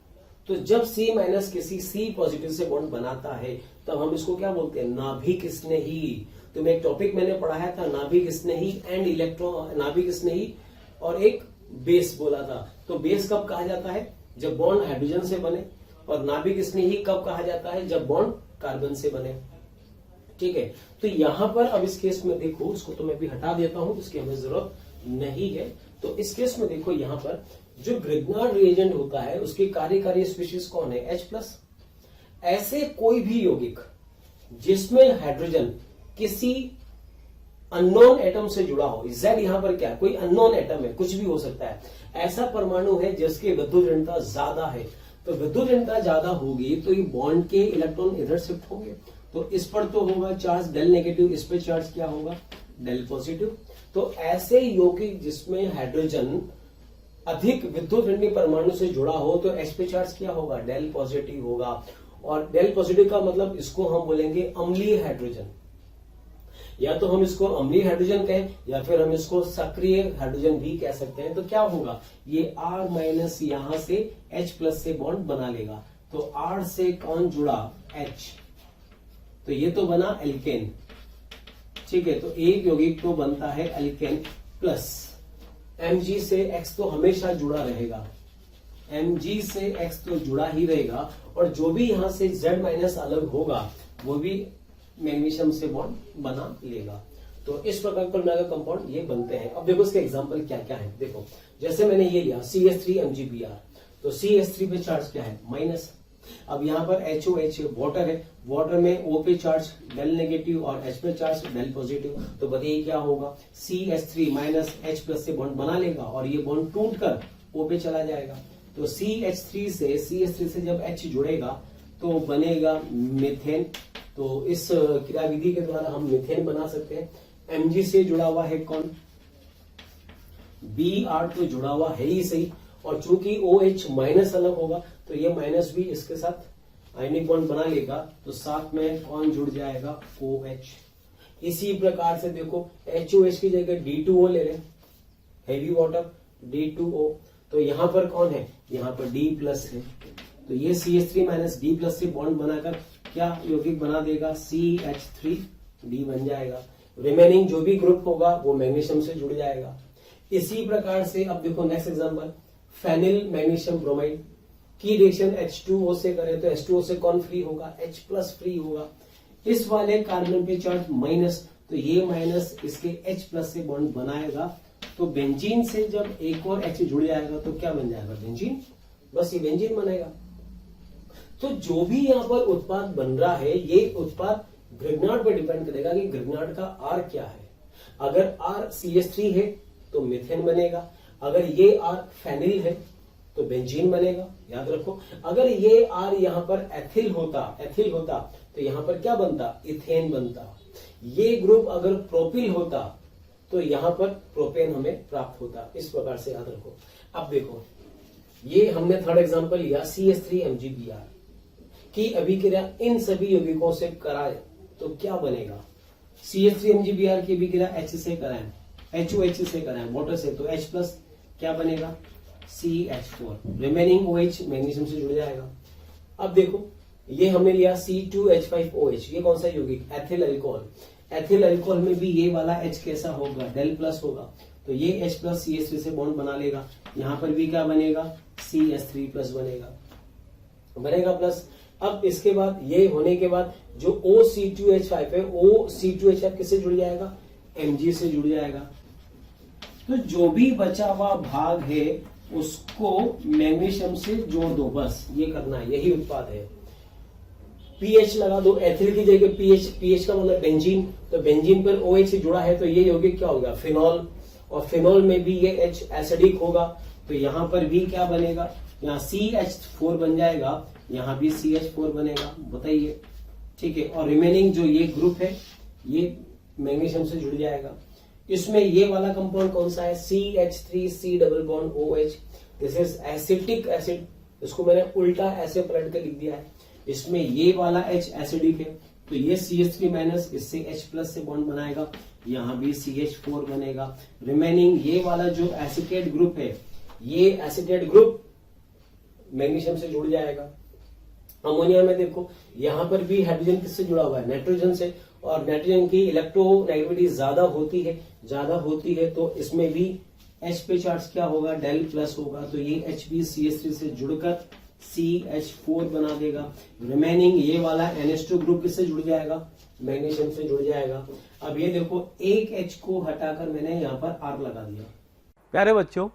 तो जब C- किसी C+ से बॉन्ड बनाता है तब हम इसको क्या बोलते हैं? नाभिक स्नेही। तो मैं एक टॉपिक मैंने पढ़ाया था नाभिक स्नेही एंड इलेक्ट्रॉन, नाभिक स्नेही और एक बेस बोला था। तो बेस कब कहा जाता है? जब बॉन्ड हाइड्रोजन से बने। और नाभिक स्नेही कब कहा जाता है? जब बॉन्ड कार्बन से बने। ठीक है, तो यहां पर अब इस केस में देखो, उसको तो मैं भी हटा देता हूं, इसकी हमें जरूरत नहीं है। तो इस केस में देखो यहां पर जो ग्रिग्नार्ड रिएजेंट होता है उसकी कार्यकारी स्पीशीज कौन है? H+। ऐसे कोई भी यौगिक जिसमें हाइड्रोजन किसी अननोन एटम से जुड़ा हो, Z यहां पर क्या? कोई अननोन एटम है, कुछ भी हो सकता है। ऐसा परमाणु है जिसकी विद्युत ऋणता ज्यादा है। तो विद्युत ऋणता ज्यादा होगी तो ये बॉन्ड के इलेक्ट्रॉन इधर शिफ्ट होंगे। तो इस पर तो होगा चार्ज डेल नेगेटिव, इस पे चार्ज क्या होगा? Del positive. तो ऐसे यौगिक जिसमें हाइड्रोजन अधिक विद्युत ऋणी परमाणु से जुड़ा हो तो H पे चार्ज क्या होगा? डेल पॉजिटिव होगा। और डेल पॉजिटिव का मतलब इसको हम बोलेंगे अम्लीय हाइड्रोजन। या तो हम इसको अम्लीय हाइड्रोजन कहें या फिर हम इसको सक्रिय हाइड्रोजन भी कह सकते हैं। तो क्या होगा? ये R- यहां से H+ से बॉन्ड बना लेगा। तो R से कौन जुड़ा? H। तो ये तो बना एल्केन। ठीक है, तो एक यौगिक तो बनता है एल्केन प्लस Mg से X तो हमेशा जुड़ा रहेगा। Mg से X तो जुड़ा ही रहेगा और जो भी यहां से Z- अलग होगा वो भी मैग्नीशियम से बॉन्ड बना लेगा। तो इस प्रकार का कंपाउंड ये बनते हैं। अब देखो इसके एग्जांपल क्या क्या है। देखो जैसे मैंने ये लिया CH3MgBr, तो CH3 पे चार्ज क्या है? माइनस। अब यहां पर HOH वाटर है, वाटर में O पे चार्ज डेल नेगेटिव और H पे चार्ज डेल पॉजिटिव। तो बताइए क्या होगा? CH3- H+ से बॉन्ड बना लेगा और ये बॉन्ड टूट कर O पे चला जाएगा। तो CH3 से जब H जुड़ेगा तो बनेगा मीथेन। तो इस क्रियाविधि के द्वारा हम मीथेन बना सकते हैं। Mg से जुड़ा हुआ है कौन? Br तो जुड़ा हुआ है ही सही। और चूंकि OH- अलग होगा तो ये माइनस भी इसके साथ आयनिक बॉन्ड बना लेगा। तो साथ में कौन जुड़ जाएगा? OH। इसी प्रकार से देखो HOH की जगह D2O ले लें, हैवी वाटर D2O। तो यहां पर कौन है? यहां पर D+ है। तो ये CH3 माइनस D प्लस से बॉन्ड बनाकर क्या यौगिक बना देगा, CH3D बन जाएगा। रिमेनिंग जो भी ग्रुप होगा वो मैग्नीशियम से जुड़ जाएगा। इसी प्रकार से अब देखो next example, phenyl magnesium bromide की रिएक्शन H2O से करें तो H2O से कौन फ्री होगा, H प्लस फ्री होगा। इस वाले कार्बन पे चार्ज माइनस, तो ये माइनस इसके H प्लस से बॉन्ड बनाएगा, तो बेंजीन से जब एक और H जुड़ जाएगा तो क्या बन जाएगा, बेंजीन। बस ये बेंजीन बनेगा। तो जो भी यहां पर उत्पाद बन रहा है ये उत्पाद ग्रिग्नार्ड पर डिपेंड करेगा कि ग्रिग्नार्ड का R क्या है। अगर R CH3 है तो मीथेन बनेगा, अगर ये R फेनिल है तो बेंजीन बनेगा, याद रखो। अगर ये R यहां पर एथिल होता तो यहां पर क्या बनता, इथेन बनता। ये ग्रुप अगर प्रोपिल होता तो यहां पर प्रोपेन हमें प्राप्त होता। इस प्रकार से याद रखो। अब देखो ये हमने थर्ड एग्जांपल लिया CH3MgBr की अभिक्रिया इन सभी यौगिकों से कराए तो क्या बनेगा, CH3MgBr की अभिक्रिया H से कराएं, HOH से कराएं, वाटर से, तो H प्लस क्या बनेगा, CH4। रिमेनिंग OH मैग्नीशियम से जुड़ जाएगा। अब देखो ये हमने लिया C2H5OH, ये कौन सा यौगिक, एथिल अल्कोहल। एथिल अल्कोहल में भी ये वाला H कैसा होगा, डेल प्लस होगा, तो ये H प्लस CH3 से बॉन्ड बना लेगा। यहां पर भी क्या बनेगा, CH3 प्लस बनेगा प्लस। अब इसके बाद ये होने के बाद जो OC2H5 है, OC2H5 किससे जुड़ जाएगा, Mg से जुड़ जाएगा। तो जो भी बचा हुआ भाग है उसको मैग्नीशियम से जोड़ दो, बस ये करना है, यही उत्पाद है। पीएच लगा दो, एथिल की जगह पीएच का मतलब बेंजीन, तो बेंजीन पर OH से जुड़ा है तो ये यौगिक क्या होगा, फिनॉल, और फिनॉल में भी ये H एसिडिक होगा, तो यहां पर भी क्या बनेगा, यहाँ CH4 बन जाएगा, यहां भी CH4 बनेगा, बताइए, ठीक है। और रिमेनिंग जो ये ग्रुप है ये मैग्नीशियम से जुड़ जाएगा। इसमें ये वाला कंपाउंड कौन सा है, CH3C double bond OH, this is acetic acid, इसको मैंने उल्टा ऐसे पलट के लिख दिया है। इसमें ये वाला H एसिडिक है तो ये CH3 माइनस इससे H प्लस से बॉन्ड बनाएगा, यहां भी CH4 बनेगा। रिमेनिंग ये वाला जो एसिटेट ग्रुप है, ये एसिटेट ग्रुप मैग्नीशियम से जुड़ जाएगा। अमोनिया में देखो यहां पर भी हाइड्रोजन किससे जुड़ा हुआ है, नाइट्रोजन से, और नाइट्रोजन की इलेक्ट्रोनेगेटिविटी ज्यादा होती है तो इसमें भी H पे चार्ज क्या होगा, डेल प्लस होगा, तो ये H भी CH3 से जुड़कर CH4 बना देगा। रिमेनिंग ये वाला NH2 ग्रुप किससे जुड़ जाएगा, मैग्नीशियम से जुड़ जाएगा। अब ये देखो एक H को हटाकर मैंने यहाँ पर R लगा दिया। प्यारे बच्चों,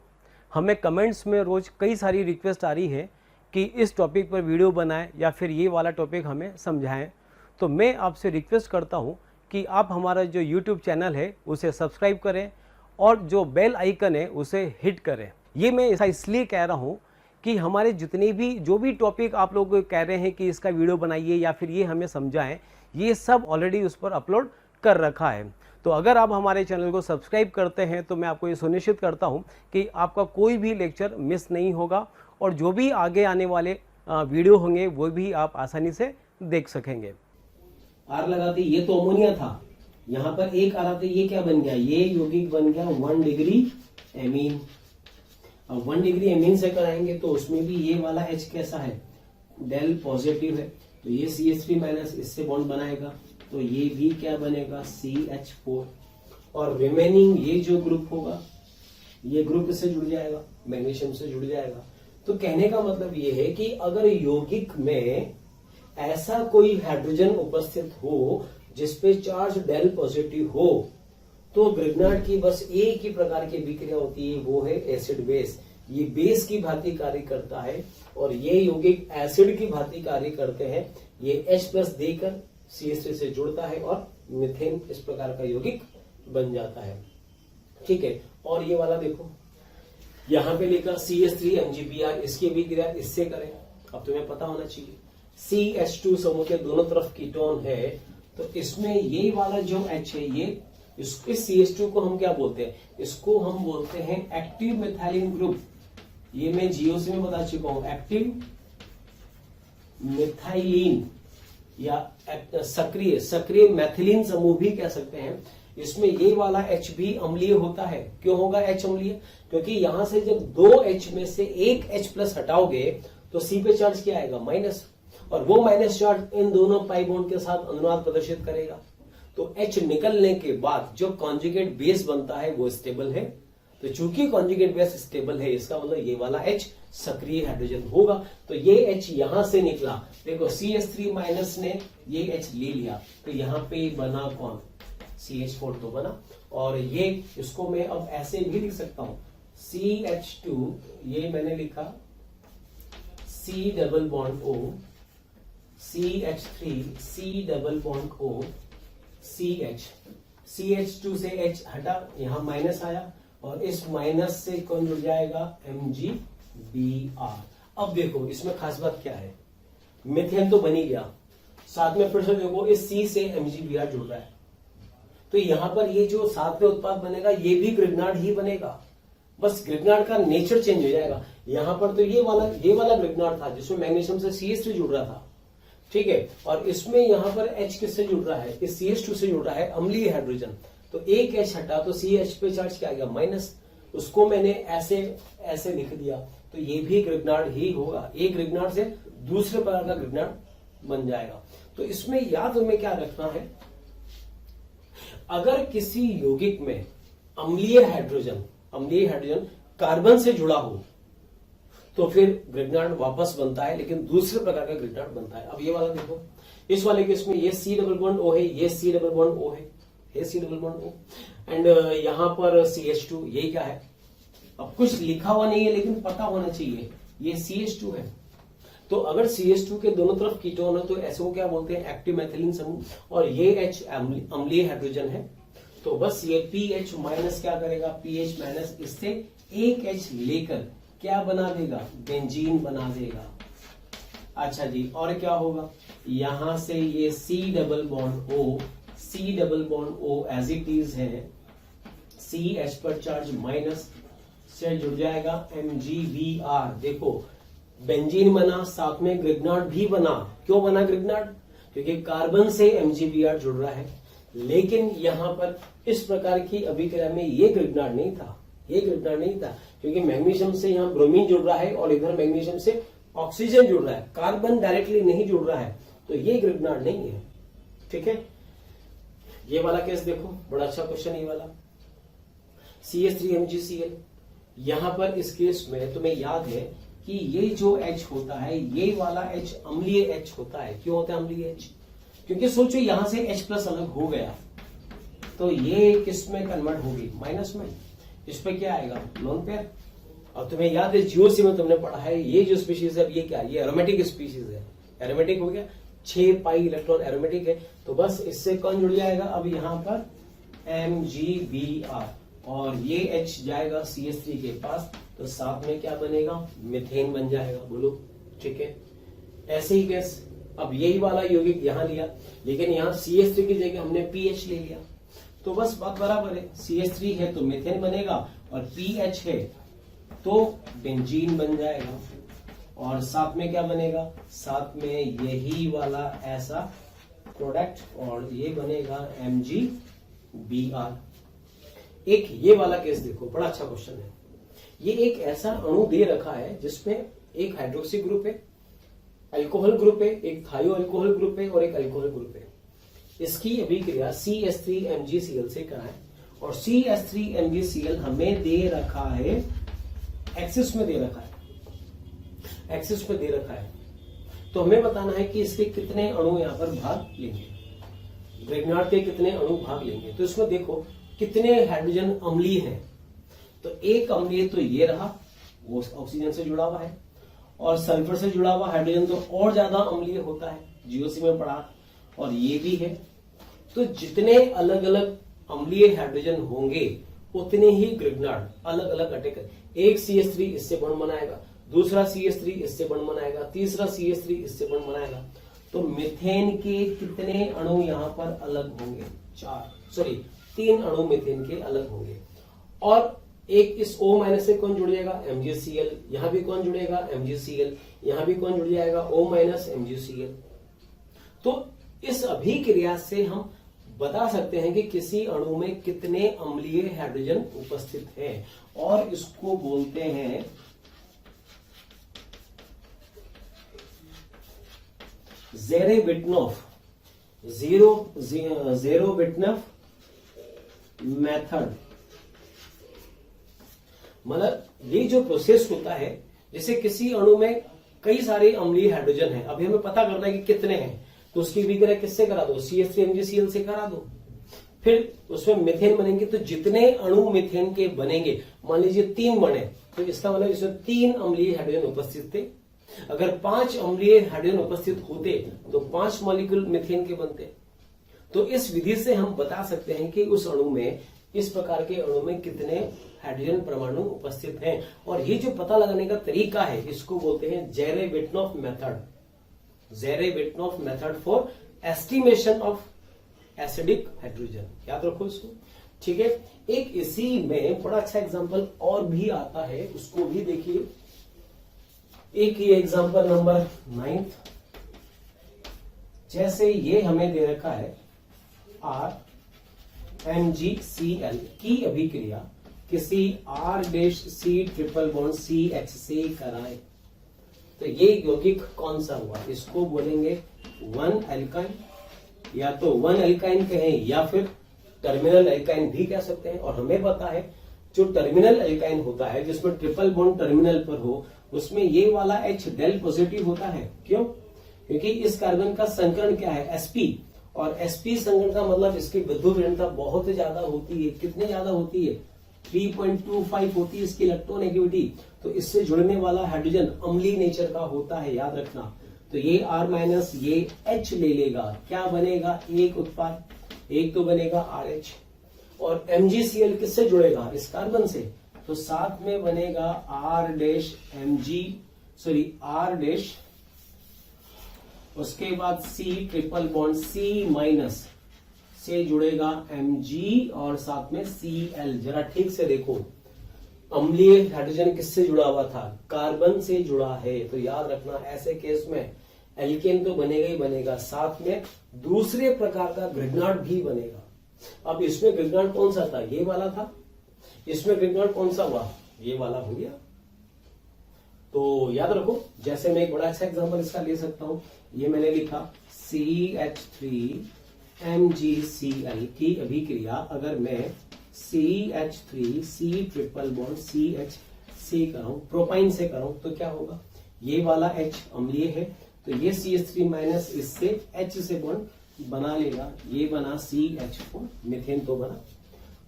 हमें कमेंट्स में रोज कई सारी रिक्वेस्ट आ रही है कि इस टॉपिक पर वीडियो बनाएं या फिर ये वाला टॉपिक हमें समझाएं। तो मैं आपसे रिक्वेस्ट करता हूं कि आप हमारा जो YouTube चैनल है उसे सब्सक्राइब करें और जो बेल आइकन है उसे हिट करें। ये मैं ऐसा इसलिए कह रहा हूं कि हमारे जितने भी जो भी टॉपिक आप लोग कह रहे हैं कि इसका वीडियो बनाइए या फिर ये हमें समझाएं, ये सब ऑलरेडी उस पर अपलोड कर रखा है। तो अगर आप हमारे चैनल को सब्सक्राइब करते हैं तो मैं आपको ये सुनिश्चित करता हूं कि आपका कोई भी लेक्चर मिस नहीं होगा और जो भी आगे आने वाले वीडियो होंगे वो भी आप आसानी से देख सकेंगे। R लगाते ये तो अमोनिया था, यहां पर एक R आते ये क्या बन गया, ये यौगिक बन गया 1 डिग्री एमीन। अब 1 डिग्री एमीन से कराएंगे तो उसमें भी ये वाला H कैसा है, डेल पॉजिटिव है, तो ये CH3 माइनस इससे बॉन्ड बनाएगा, तो ये भी क्या बनेगा, CH4। और रिमेनिंग ये जो ग्रुप होगा ये ग्रुप इससे जुड़ जाएगा, मैग्नीशियम से जुड़ जाएगा। तो कहने का मतलब ये है कि अगर यौगिक में ऐसा कोई हाइड्रोजन उपस्थित हो जिसपे चार्ज डेल पॉजिटिव हो तो ग्रिग्नार्ड की बस एक ही प्रकार की अभिक्रिया होती है, वो है एसिड बेस। ये बेस की भांति कार्य करता है और ये यौगिक एसिड की भांति कार्य करते हैं। ये H प्लस देकर CH3 से जुड़ता है और मीथेन इस प्रकार का यौगिक बन जाता है, ठीक है। और ये वाला देखो यहां पे लिखा CH3MgBr, इसकी अभिक्रिया इससे करें, अब तुम्हें पता होना चाहिए CH2 समूह के दोनों तरफ कीटोन है, तो इसमें ये वाला जो H है ये इस CH2 को हम क्या बोलते हैं, इसको हम बोलते हैं एक्टिव मिथाइलिन ग्रुप। ये मैं GOC में बता चुका हूं, एक्टिव मिथाइलिन या सक्रिय मैथिलीन समूह भी कह सकते हैं। इसमें ये वाला H भी अम्लीय होता है। क्यों होगा H अम्लीय, क्योंकि यहां से जब 2 H में से एक H प्लस हटाओगे तो C पे चार्ज क्या आएगा, माइनस, और वो माइनस चार्ज इन दोनों पाई बॉन्ड के साथ अनुनाद प्रदर्शित करेगा। तो H निकलने के बाद जो कॉन्जुगेट बेस बनता है वो स्टेबल है। तो चूंकि कॉन्जुगेट बेस स्टेबल है, इसका मतलब ये वाला H सक्रिय हाइड्रोजन होगा। तो ये H यहां से निकला, देखो CH3 माइनस ने ये H ले लिया, तो यहां पे बना कौन, CH4 तो बना। और ये इसको मैं अब ऐसे भी लिख सकता हूं, CH2, ये मैंने लिखा C double bond O, CH3 C double bond O, CH, CH2 से H हटा, यहां माइनस आया, और इस माइनस से कौन जुड़ जाएगा, MgBr। अब देखो इसमें खास बात क्या है, मीथेन तो बन ही गया, साथ में फिर से देखो इस C से MgBr जुड़ रहा है, तो यहां पर ये जो साथ में उत्पाद बनेगा ये भी ग्रिग्नार्ड ही बनेगा, बस ग्रिग्नार्ड का नेचर चेंज हो जाएगा। यहां पर तो ये वाला ग्रिग्नार्ड था जिसमें मैग्नीशियम से CH3 जुड़ रहा था, ठीक है, और इसमें यहां पर H किससे जुड़ रहा है, इस CH2 से जुड़ रहा है, अम्लीय हाइड्रोजन। तो एक H हटा तो CH पे चार्ज क्या आ गया, माइनस, उसको मैंने ऐसे लिख दिया, तो ये भी ग्रिग्नार्ड ही होगा, एक ग्रिग्नार्ड से दूसरे प्रकार का ग्रिग्नार्ड बन जाएगा। तो इसमें याद हमें क्या रखना है, अगर किसी यौगिक में अम्लीय हाइड्रोजन कार्बन से जुड़ा हो तो फिर ग्रिग्नार्ड वापस बनता है, लेकिन दूसरे प्रकार का ग्रिग्नार्ड बनता है। अब ये वाला देखो, इस वाले केस में ये C डबल बॉन्ड O है, ये C डबल बॉन्ड O है, ये C double bond O, and यहां पर CH2, ये क्या है, अब कुछ लिखा हुआ नहीं है लेकिन पता होना चाहिए, ये CH2 है। तो अगर CH2 के दोनों तरफ कीटोन है तो ऐसे को क्या बोलते हैं, एक्टिव मैथिलीन समूह, और ये H अम्लीय हाइड्रोजन है, तो बस ये PH माइनस क्या करेगा, PH माइनस इससे एक H लेकर क्या बना देगा, बेंजीन बना देगा। अच्छा जी, और क्या होगा, यहां से ये C double bond O as it is है, CH पर चार्ज माइनस से जुड़ जाएगा MgBr। देखो बेंजीन बना, साथ में ग्रिग्नार्ड भी बना। क्यों बना ग्रिग्नार्ड, क्योंकि कार्बन से MgBr जुड़ रहा है, लेकिन यहां पर इस प्रकार की अभिक्रिया में ये ग्रिग्नार्ड नहीं था, क्योंकि मैग्नीशियम से यहां ब्रोमीन जुड़ रहा है और इधर मैग्नीशियम से ऑक्सीजन जुड़ रहा है, कार्बन डायरेक्टली नहीं जुड़ रहा है, तो ये ग्रिग्नार्ड नहीं है, ठीक है। ये वाला केस देखो, बड़ा अच्छा क्वेश्चन ये वाला, CH3MgCl। यहां पर इस केस में तुम्हें याद है कि ये जो H होता है, ये वाला H अम्लीय H होता है। क्यों होता है अम्लीय H, क्योंकि सोचो यहां से H प्लस अलग हो गया तो ये किस में कन्वर्ट होगी, माइनस में, इस पे क्या आएगा, लोन पेयर। अब तुम्हें याद है जीओसी में तुमने पढ़ा है, ये जो स्पीशीज है ये क्या, ये एरोमेटिक स्पीशीज है, एरोमेटिक हो गया, 6 पाई इलेक्ट्रॉन एरोमेटिक है, तो बस इससे कौन जुड़ जाएगा, अब यहां पर MgBr, और ये H जाएगा CH3 के पास, तो साथ में क्या बनेगा, मीथेन बन जाएगा, बोलो, ठीक है। ऐसे ही केस, अब यही वाला यौगिक यहां लिया, लेकिन यहां CH3 की जगह हमने PH ले लिया, तो बस बात बराबर है, CH3 है तो मीथेन बनेगा, और PH है तो बेंजीन बन जाएगा, और साथ में क्या बनेगा, साथ में यही वाला ऐसा प्रोडक्ट, और ये बनेगा MgBr। एक ये वाला केस देखो, बड़ा अच्छा क्वेश्चन है। ये एक ऐसा अणु दे रखा है जिसमें एक हाइड्रोक्सी ग्रुप है, अल्कोहल ग्रुप है, एक थायो अल्कोहल ग्रुप है और एक अल्कोहल ग्रुप है। इसकी अभिक्रिया CH3MgCl से कराएं, और CH3MgCl हमें दे रखा है, एक्सिस में दे रखा है, तो हमें बताना है कि इसके कितने अणु यहां पर भाग लेंगे, ग्रिग्नार्ड के कितने अणु भाग लेंगे। तो इसमें देखो कितने हाइड्रोजन अम्लीय है, तो एक अम्लीय तो ये रहा, वो ऑक्सीजन से जुड़ा हुआ है, और सल्फर से जुड़ा हुआ हाइड्रोजन तो और ज्यादा अम्लीय होता है, जीओसी में पढ़ा, और ये भी है। तो जितने अलग अलग अम्लीय हाइड्रोजन होंगे उतने ही ग्रिग्नार्ड अलग अलग अटैक, एक CH3 इससे बॉन्ड बनाएगा, दूसरा CH3 इससे बॉन्ड बनाएगा, तीसरा CH3 इससे बॉन्ड बनाएगा, तो मीथेन के कितने अणु यहां पर अलग होंगे, 3 अणु मीथेन के अलग होंगे, और एक इस O- से कौन जुड़ जाएगा, MgCl, यहां भी कौन जुड़ेगा, MgCl, यहां भी कौन जुड़ जाएगा, O- MgCl। तो इस अभिक्रिया से हम बता सकते हैं कि किसी अणु में कितने अम्लीय हाइड्रोजन उपस्थित हैं, और इसको बोलते हैं ज़ेरोबिटनॉफ मेथड। मतलब ये जो प्रोसेस होता है, जैसे किसी अणु में कई सारे अम्लीय हाइड्रोजन है, अभी हमें पता करना है कि कितने हैं, तो उसकी अभिक्रिया किससे करा दो, CH3MgCl से करा दो। फिर उसमें मीथेन बनेंगे, तो जितने अणु मीथेन के बनेंगे, मान लीजिए 3 बने, तो इसका मतलब इसमें 3 अम्लीय हाइड्रोजन उपस्थित थे। अगर 5 अम्लीय हाइड्रोजन उपस्थित होते तो 5 मॉलिक्यूल मीथेन के बनते। तो इस विधि से हम बता सकते हैं कि उस अणु में, इस प्रकार के अणु में कितने हाइड्रोजन परमाणु उपस्थित हैं। और ये जो पता लगाने का तरीका है, इसको बोलते हैं Zerewitinoff method. Zerewitinoff method for estimation of acidic hydrogen, याद रखो इसको, ठीक है। एक इसी में बड़ा अच्छा एग्जांपल और भी आता है, उसको भी देखिए। एक ये एग्जांपल नंबर 9, जैसे ये हमें दे रखा है RMgCl की अभिक्रिया किसी R'(C≡CH से कराएं, तो ये यौगिक कौन सा हुआ, इसको बोलेंगे 1 एल्काइन, या तो 1 एल्काइन कहें या फिर टर्मिनल एल्काइन भी कह सकते हैं। और हमें पता है जो टर्मिनल एल्काइन होता है, जिसमें ट्रिपल बॉन्ड टर्मिनल पर हो, उसमें ये वाला H डेल पॉजिटिव होता है। क्यों? क्योंकि इस कार्बन का संकरण क्या है, sp, और sp संकरण का मतलब इसकी विद्युत ऋणता बहुत ज्यादा होती है। कितने ज्यादा होती है, 3.25 होती है इसकी इलेक्ट्रोनेगेटिविटी। तो इससे जुड़ने वाला हाइड्रोजन अम्लीय नेचर का होता है, याद रखना। तो ये R- ये H ले लेगा, क्या बनेगा, एक उत्पाद, एक तो बनेगा RH। और MgCl किससे जुड़ेगा, इस कार्बन से, तो साथ में बनेगा R', उसके बाद C ट्रिपल बॉन्ड C- से जुड़ेगा Mg और साथ में Cl। जरा ठीक से देखो, अम्लीय हाइड्रोजन किससे जुड़ा हुआ था, कार्बन से जुड़ा है। तो याद रखना, ऐसे केस में एल्केन तो बनेगा ही बनेगा, साथ में दूसरे प्रकार का ग्रिग्नार्ड भी बनेगा। अब इसमें ग्रिग्नार्ड कौन सा था, ये वाला था। इसमें ग्रिग्नार्ड कौन सा हुआ, ये वाला हो गया। तो याद रखो, जैसे मैं एक बड़ा अच्छा एग्जांपल इसका ले सकता हूं, ये मैंने लिखा CH3MgCl की अभिक्रिया अगर मैं CH3C ट्रिपल बॉन्ड CH से कराऊं, प्रोपाइन से कराऊं, तो क्या होगा, ये वाला H अम्लीय है, तो ये CH3- इससे H से बॉन्ड बना लेगा, ये बना CH4, मीथेन तो बना,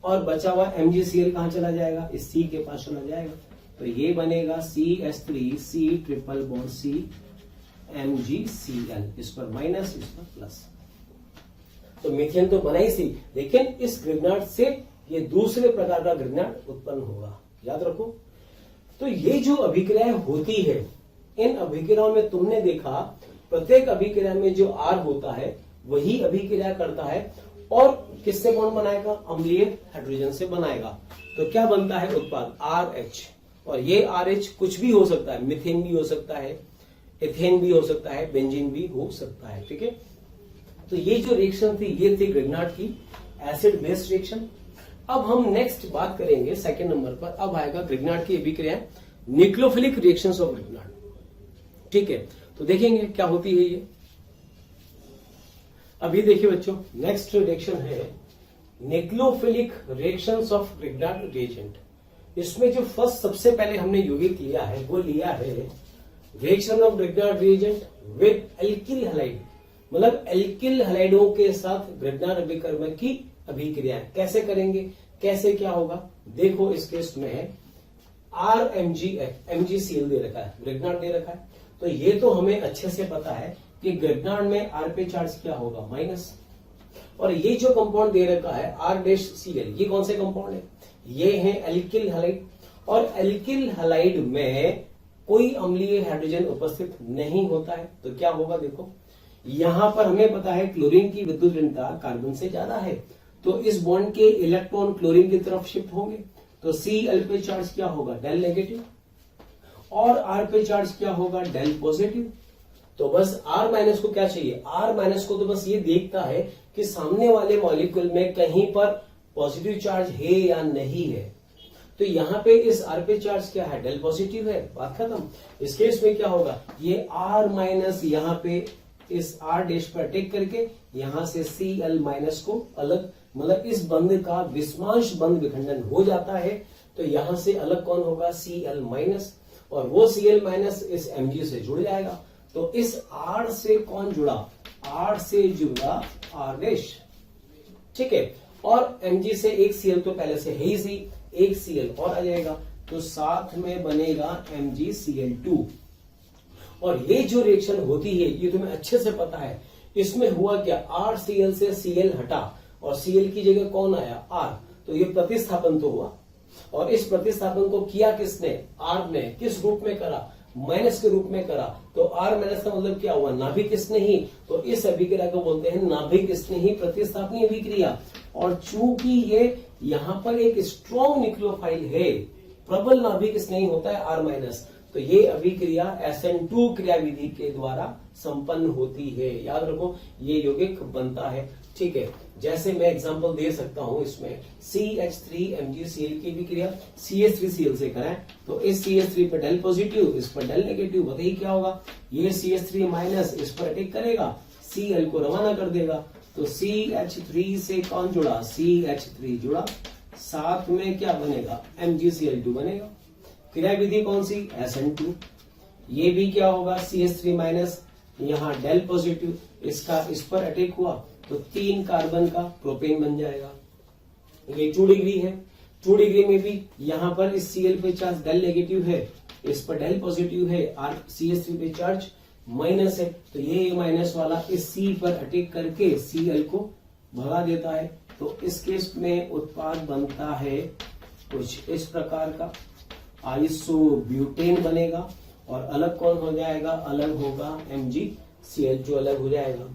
और बचा हुआ MgCl कहां चला जाएगा, इस C के पास चला जाएगा, तो ये बनेगा CH3C triple bond C MgCl, इस पर माइनस, इस पर प्लस। तो मीथेन तो बना ही सी, लेकिन इस ग्रिग्नार्ड से ये दूसरे प्रकार का ग्रिग्नार्ड उत्पन्न होगा, याद रखो। तो ये जो अभिक्रियाएं होती है, इन अभिक्रियाओं में तुमने देखा प्रत्येक अभिक्रिया में जो R होता है वही अभिक्रिया करता है, और किससे बॉन्ड बनाएगा, अम्लीय हाइड्रोजन से बनाएगा। तो क्या बनता है उत्पाद, RH, और ये RH कुछ भी हो सकता है, मीथेन भी हो सकता है, एथेन भी हो सकता है, बेंजीन भी हो सकता है, ठीक है। तो ये जो रिएक्शन थी, ये थी ग्रिग्नार्ड की एसिड बेस रिएक्शन। अब हम नेक्स्ट बात करेंगे सेकंड नंबर पर, अब आएगा ग्रिग्नार्ड की अभिक्रिया न्यूक्लियोफिलिक रिएक्शंस ऑफ ग्रिग्नार्ड, ठीक है। तो देखेंगे क्या होती है ये। अभी देखिए बच्चों, नेक्स्ट रिएक्शन है nucleophilic reactions of Grignard reagent. इसमें जो फर्स्ट सबसे पहले हमने यौगिक लिया है वो लिया है reaction of Grignard reagent with alkyl halide, मतलब एल्किल हैलाइडों के साथ ग्रिग्नार्ड अभिकर्मक की अभिक्रिया कैसे करेंगे, कैसे क्या होगा। देखो इस केस में MgCl दे रखा है, ग्रिग्नार्ड दे रखा है, तो ये तो हमें अच्छे से पता है कि ग्रिग्नार्ड में R पे चार्ज क्या होगा, माइनस। और ये जो कंपाउंड दे रखा है R'(Cl), ये कौन से कंपाउंड है, ये है एल्किल हैलाइड। और एल्किल हैलाइड में कोई अम्लीय हाइड्रोजन उपस्थित नहीं होता है, तो क्या होगा, देखो यहां पर हमें पता है क्लोरीन की विद्युत ऋणता कार्बन से ज्यादा है, तो इस बॉन्ड के इलेक्ट्रॉन क्लोरीन की तरफ शिफ्ट होंगे, तो Cl पे चार्ज क्या होगा, डेल नेगेटिव, और R पे चार्ज क्या होगा, डेल पॉजिटिव। तो बस R- को क्या चाहिए, R- को तो बस ये देखता है कि सामने वाले मॉलिक्यूल में कहीं पर पॉजिटिव चार्ज है या नहीं है। तो यहाँ पे इस R पे चार्ज क्या है, डेल पॉजिटिव है, बात खत्म। इस केस में क्या होगा, ये R- यहाँ पे इस R डैश पर अटैक करके यहां से Cl माइनस को अलग, मतलब इस बंध का विस्मांश बंध विखंडन हो जाता है। तो यहां से अलग कौन होगा? Cl माइनस, और वो Cl माइनस इस Mg से जुड़ जाएगा। तो इस R से कौन जुड़ा? R से जुड़ा R डैश, ठीक है। और Mg से एक Cl तो पहले से है ही सी, एक Cl और आ जाएगा, तो साथ में बनेगा MgCl2। और ये जो रिएक्शन होती है ये तुम्हें अच्छे से पता है। इसमें हुआ क्या? RCl से Cl हटा और Cl की जगह कौन आया? R। तो ये प्रतिस्थापन तो हुआ, और इस प्रतिस्थापन को किया किसने? R ने। किस रूप में करा? माइनस के रूप में करा। तो R माइनस का मतलब क्या हुआ? नाभिक स्नेही। तो इस अभिक्रिया को बोलते हैं नाभिक स्नेही प्रतिस्थापनीय अभिक्रिया। और चूंकि ये यहां पर एक स्ट्रॉन्ग न्यूक्लियोफाइल है, प्रबल नाभिक स्नेही होता है R माइनस, तो ये अभिक्रिया SN2 क्रियाविधि के द्वारा संपन्न होती है। याद रखो, ये यौगिक बनता है, ठीक है। जैसे मैं एग्जांपल दे सकता हूं इसमें, CH3MgCl की अभिक्रिया CH3Cl से कराएं, तो इस CH3 पर डेल पॉजिटिव, इस पर डेल नेगेटिव, बताइए क्या होगा? ये CH3 माइनस इस पर अटैक करेगा, Cl को रवाना कर देगा। तो CH3 से कौन जुड़ा? CH3 जुड़ा, साथ में क्या बनेगा? MgCl2 बनेगा। क्रियाविधि कौन सी? SN2। ये भी क्या होगा? CH3 माइनस, यहां डेल पॉजिटिव, इसका इस पर अटैक हुआ तो 3 कार्बन का प्रोपेन बन जाएगा। ये 2 डिग्री है, 2 डिग्री में भी यहां पर इस Cl पे चार्ज डेल नेगेटिव है, इस पर डेल पॉजिटिव है, और CH3 पे चार्ज माइनस है, तो ये माइनस वाला इस C पर अटैक करके Cl को भगा देता है। तो इस केस में उत्पाद बनता है कुछ इस प्रकार का, आइसोब्यूटेन बनेगा, और अलग कौन हो जाएगा? अलग होगा MgCl जो अलग हो जाएगा।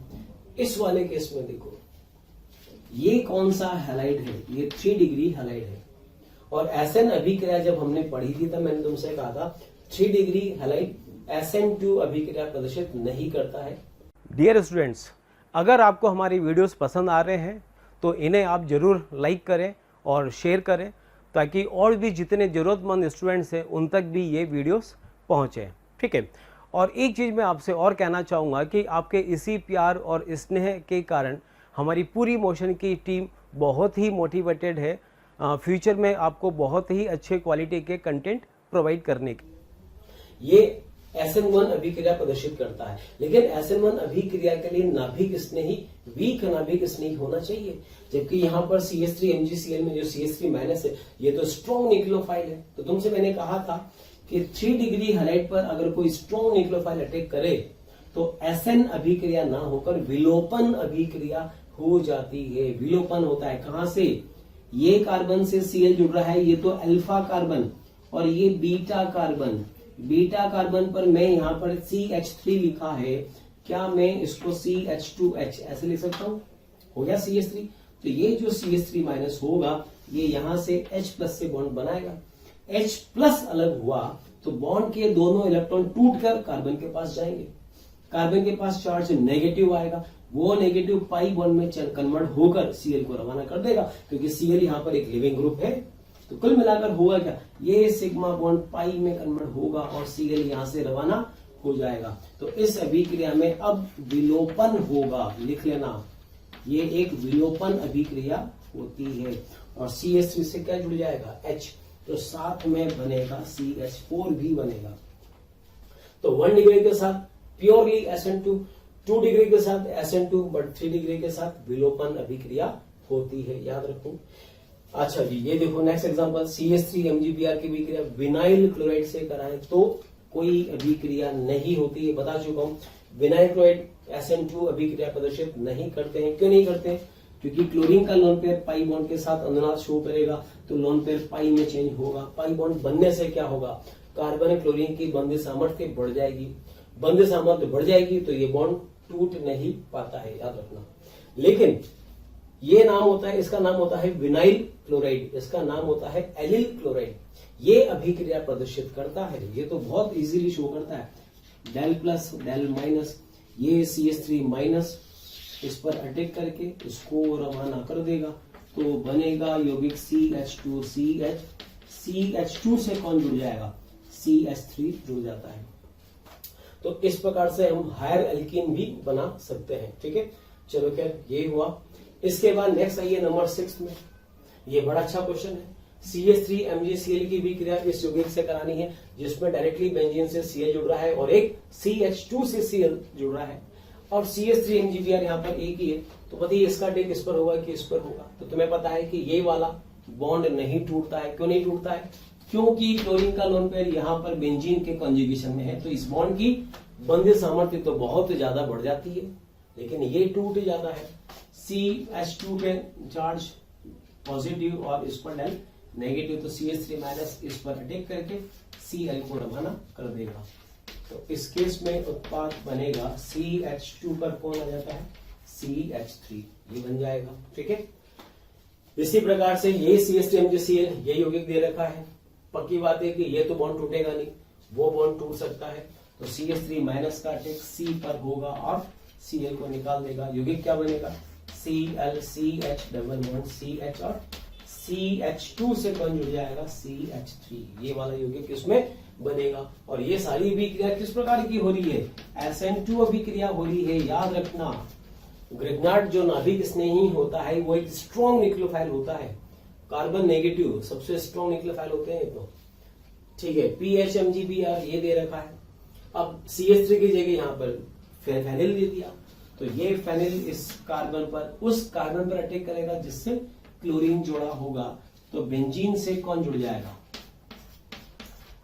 इस वाले केस में देखो, ये कौन सा हैलाइड है? ये 3 डिग्री हैलाइड है। और SN अभिक्रिया जब हमने पढ़ी थी तब मैंने तुमसे कहा था 3 डिग्री हैलाइड SN2 अभिक्रिया प्रदर्शित नहीं करता है। डियर स्टूडेंट्स, अगर आपको हमारी वीडियोस पसंद आ रहे हैं तो इन्हें आप ज़रूर लाइक करें और शेयर करें, ताकि और भी जितने ज़रूरतमंद स्टूडेंट्स हैं उन तक भी ये वीडियोस पहुँचें, ठीक है। और एक चीज़ मैं आपसे और कहना चाहूँगा कि आपके इसी प्यार और स्नेह के कारण हमारी पूरी मोशन की टीम बहुत ही मोटिवेटेड है फ्यूचर में आपको बहुत ही अच्छे क्वालिटी के कंटेंट प्रोवाइड करने की। ये SN1 अभिक्रिया प्रदर्शित करता है, लेकिन SN1 अभिक्रिया के लिए नाभिक स्नेही, वीक नाभिक स्नेही होना चाहिए। जबकि यहाँ पर CH3MgCl में जो CH3 माइनस है, ये तो स्ट्रॉन्ग न्यूक्लियोफाइल है। तो तुमसे मैंने कहा था कि 3 डिग्री हैलाइड पर अगर कोई स्ट्रॉन्ग न्यूक्लियोफाइल अटैक करे तो SN अभिक्रिया ना होकर विलोपन अभिक्रिया हो जाती है। विलोपन होता है कहां से? ये कार्बन से Cl जुड़ रहा है, ये तो अल्फा कार्बन, और ये बीटा कार्बन। बीटा कार्बन पर मैं यहां पर CH3 लिखा है, क्या मैं इसको CH2H ऐसे लिख सकता हूं? हो गया CH3। तो ये जो CH3 माइनस होगा, ये यहां से H प्लस से बॉन्ड बनाएगा। H प्लस अलग हुआ तो बॉन्ड के दोनों इलेक्ट्रॉन टूटकर कार्बन के पास जाएंगे। कार्बन के पास चार्ज नेगेटिव आएगा, वो नेगेटिव पाई बॉन्ड में कन्वर्ट होकर Cl को रवाना कर देगा, क्योंकि Cl यहाँ पर एक लिविंग ग्रुप है। तो कुल मिलाकर होगा क्या? ये सिग्मा बॉन्ड पाई में कन्वर्ट होगा और Cl यहां से रवाना हो जाएगा। तो इस अभिक्रिया में अब विलोपन होगा, लिख लेना, ये एक विलोपन अभिक्रिया होती है। और CH3 से क्या जुड़ जाएगा? H, तो साथ में बनेगा CH4 भी बनेगा। तो 1 डिग्री के साथ प्योरली SN2, 2 डिग्री के साथ SN2, बट 3 डिग्री के साथ विलोपन अभिक्रिया होती है, याद रखो। अच्छा जी, ये देखो नेक्स्ट एग्जांपल, CH3MgBr की अभिक्रिया विनाइल क्लोराइड से कराएं तो कोई अभिक्रिया नहीं होती है, बता चुका हूं। विनाइल क्लोराइड SN2 अभिक्रिया प्रदर्शित नहीं करते हैं। क्यों नहीं करते हैं? क्योंकि क्लोरीन का लोन पेयर पाई बॉन्ड के साथ अनुनाद शो करेगा, तो लोन पेयर पाई में चेंज होगा। पाई बॉन्ड बनने से क्या होगा? कार्बन क्लोरीन की बंध सामर्थ्य बढ़ जाएगी। बंध सामर्थ्य बढ़ जाएगी तो ये बॉन्ड टूट नहीं पाता है, याद रखना। लेकिन ये नाम होता है, इसका नाम होता है विनाइल क्लोराइड, इसका नाम होता है एलिल क्लोराइड। ये अभिक्रिया प्रदर्शित करता है, ये तो बहुत इजीली शो करता है। डेल प्लस डेल माइनस, ये CH3 माइनस इस पर अटैक करके इसको रवाना कर देगा, तो बनेगा यौगिक CH2CH। CH2 से कौन जुड़ जाएगा? CH3 जुड़ जाता है। तो इस प्रकार से हम हायर एल्कीन भी बना सकते हैं। ठीक है, चलो खैर ये हुआ। इसके बाद नेक्स्ट आइए नंबर 6 में। ये बड़ा अच्छा क्वेश्चन है। CH3 MgCl की भी क्रिया इस यौगिक से करानी है, जिसमें डायरेक्टली बेंजीन से Cl जुड़ रहा है और एक CH2 से Cl जुड़ रहा है, और CH3 MgBr यहाँ पर एक ही है। तो बताइए इसका टेक इस पर होगा कि इस पर होगा? तो तुम्हें पता है कि ये वाला बॉन्ड नहीं टूटता है। क्यों नहीं टूटता है? क्योंकि क्लोरीन का लोन पेयर यहाँ पर बेंजीन के कॉन्जुगेशन में है, तो इस बॉन्ड की बंध सामर्थ्य तो बहुत ज्यादा बढ़ जाती है, लेकिन ये टूट जाता है। CH2 पे चार्ज पॉजिटिव और इस पर डेल नेगेटिव, तो CH3 माइनस इस पर अटैक करके Cl को रवाना कर देगा। तो इस केस में उत्पाद बनेगा CH2 पर कौन आ जाता है? CH3, ये बन जाएगा। ठीक है, इसी प्रकार से ये CH3 MgCl ये यौगिक दे रखा है। पक्की बात है कि ये तो बॉन्ड टूटेगा नहीं, वो बॉन्ड टूट सकता है, तो CH3 माइनस का अटैक C पर होगा और Cl को निकाल देगा। यौगिक क्या बनेगा? Cl CH double bond CH और CH2 से कौन जुड़ जाएगा? CH3, ये वाला यौगिक इसमें बनेगा। और ये सारी अभिक्रिया किस प्रकार की हो रही है? SN2 अभिक्रिया हो रही है। याद रखना, ग्रिग्नार्ड जो नाभिक स्नेही होता है वो एक स्ट्रॉन्ग न्यूक्लियोफाइल होता है। कार्बन नेगेटिव सबसे स्ट्रॉन्ग न्यूक्लियोफाइल होते हैं तो। ठीक है, PH MgBr ये दे रखा है। अब CH3 की जगह यहाँ पर फेनिल दे दिया, तो ये फेनिल इस कार्बन पर उस कार्बन पर अटैक करेगा जिससे क्लोरीन जुड़ा होगा, तो बेंजीन से कौन जुड़ जाएगा?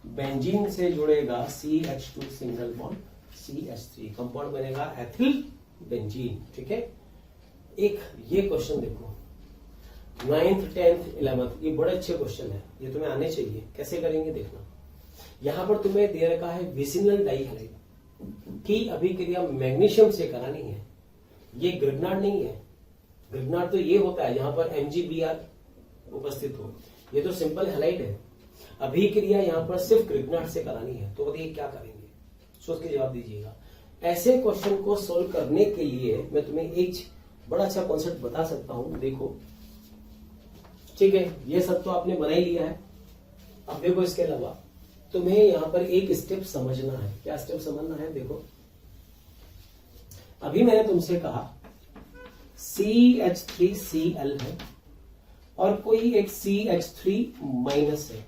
बेंजीन से जुड़ेगा CH2 single bond CH3, compound बनेगा एथिल बेंजीन। ठीक है, एक ये क्वेश्चन देखो 9th 10th 11th, ये बड़े अच्छे क्वेश्चन है, ये तुम्हें आने चाहिए। कैसे करेंगे देखना। यहां पर तुम्हें दे रखा है विसिनल डाइहाइड की अभिक्रिया मैग्नीशियम से करानी है। ये ग्रिग्नार्ड नहीं है। ग्रिग्नार्ड तो ये होता है जहां पर MgBr उपस्थित हो, ये तो सिंपल हैलाइड है। अभिक्रिया यहां पर सिर्फ ग्रिग्नार्ड से करानी है। तो बताइए क्या करेंगे, सोच के जवाब दीजिएगा। ऐसे क्वेश्चन को सोल्व करने के लिए मैं तुम्हें एक बड़ा अच्छा कॉन्सेप्ट बता सकता हूं। देखो, ठीक है, ये सब तो आपने बना ही लिया है। अब देखो, इसके अलावा तुम्हें यहां पर एक स्टेप समझना है। क्या स्टेप समझना है? देखो, अभी मैंने तुमसे कहा CH3Cl है और कोई एक CH3 माइनस है,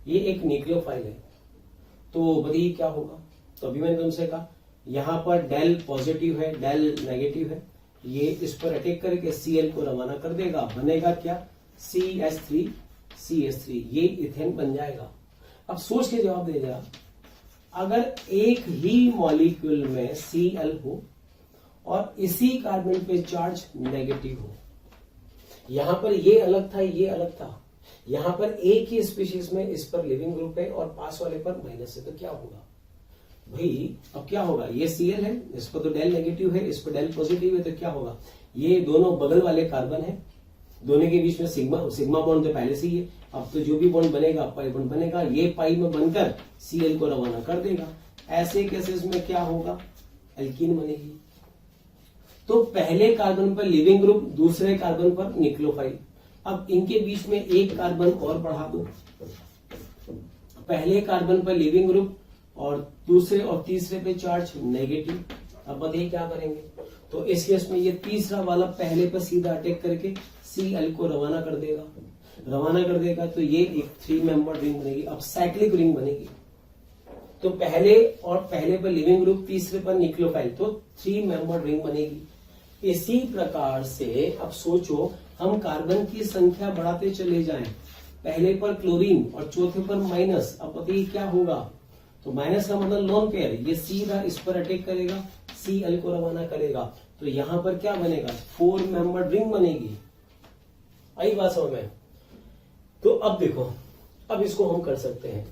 ये एक न्यूक्लियोफाइल है। तो बताइए क्या होगा? तो अभी मैंने तुमसे कहा यहां पर डेल पॉजिटिव है, डेल नेगेटिव है, ये इस पर अटैक करके Cl को रवाना कर देगा। बनेगा क्या? CH3 ये इथेन बन जाएगा। अब सोच के जवाब दे जा, अगर एक ही मॉलिक्यूल में Cl हो और इसी कार्बन पे चार्ज नेगेटिव हो, यहां पर ये अलग था, ये अलग था, यहां पर एक ही स्पीशीज में इस पर लिविंग ग्रुप है और पास वाले पर माइनस है, तो क्या होगा भाई? अब क्या होगा? ये Cl है, इस पर तो डेल नेगेटिव है, इस पर डेल पॉजिटिव है, तो क्या होगा? ये दोनों बगल वाले कार्बन है, दोनों के बीच में सिग्मा बॉन्ड तो पहले से ही है। अब तो जो भी बॉन्ड बनेगा पाई बॉन्ड बनेगा, ये पाई में बनकर Cl को रवाना कर देगा। ऐसे केसेस में क्या होगा? एल्कीन बनेगी। तो पहले कार्बन पर लिविंग ग्रुप, दूसरे कार्बन पर न्यूक्लियोफाइल। अब इनके बीच में एक कार्बन और बढ़ा दो, पहले कार्बन पर लिविंग ग्रुप और दूसरे और तीसरे पे चार्ज नेगेटिव। अब बताइए क्या करेंगे? तो इस केस में ये तीसरा वाला पहले पर सीधा अटैक करके Cl को रवाना कर देगा, तो ये एक 3 मेंबर रिंग बनेगी। अब साइक्लिक रिंग बनेगी, तो पहले पर लिविंग ग्रुप, तीसरे पर न्यूक्लियोफाइल, तो 3 मेंबर रिंग बनेगी। इसी प्रकार से अब सोचो, हम कार्बन की संख्या बढ़ाते चले जाएं, पहले पर क्लोरीन और चौथे पर माइनस। अब बताइए क्या होगा? तो माइनस का मतलब लोन पेयर, ये सीधा इस पर अटैक करेगा, Cl को रवाना करेगा, तो यहां पर क्या बनेगा? 4 मेंबर रिंग बनेगी। आई बात समझ में? तो अब देखो, अब इसको हम कर सकते हैं,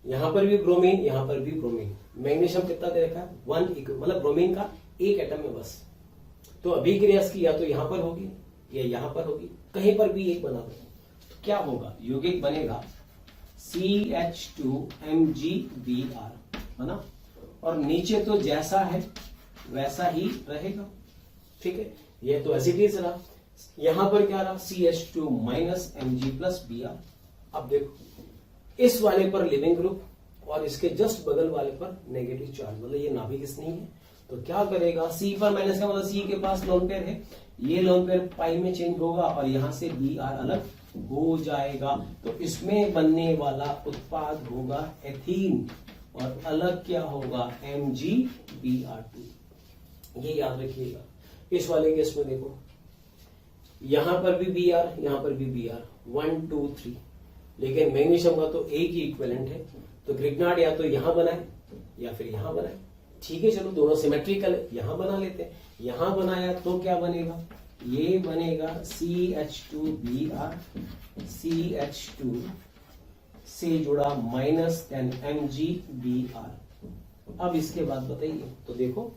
यहां पर भी ब्रोमीन, यहां पर भी ब्रोमीन। मैग्नीशियम कितना दे रखा है? 1, मतलब ब्रोमीन का एक एटम है बस। तो अभिक्रिया की या तो यहां पर होगी या यहां पर होगी, कहीं पर भी एक बना दो, तो क्या होगा? यौगिक बनेगा CH2MgBr, है ना? और नीचे तो जैसा है वैसा ही रहेगा। ठीक है, ये तो एसिडीज रहा। यहां पर क्या रहा? CH2 minus Mg plus Br। अब देखो, इस वाले पर लिविंग ग्रुप और इसके जस्ट बगल वाले पर नेगेटिव चार्ज, मतलब ये नाभिक स्नेही है। तो क्या करेगा, सी पर माइनस का मतलब सी के पास लोन पेयर है, ये लोन पेयर पाई में चेंज होगा और यहां से बी आर अलग हो जाएगा। तो इसमें बनने वाला उत्पाद होगा एथीन और अलग क्या होगा MgBr2। ये याद रखिएगा। इस वाले केस में देखो, यहां पर भी Br, यहां पर भी Br, 1 2 3, लेकिन मैग्नीशियम का तो एक ही इक्विवेलेंट है। तो ग्रिग्नार्ड या तो यहां बनाए या फिर यहां बनाए, ठीक है, चलो दोनों सिमेट्रिकल है, यहां बना लेते हैं। यहां बनाया तो क्या बनेगा, ये बनेगा CH2Br, CH2 से जुड़ा माइनस देन MgBr। अब इसके बाद बताइए, तो देखो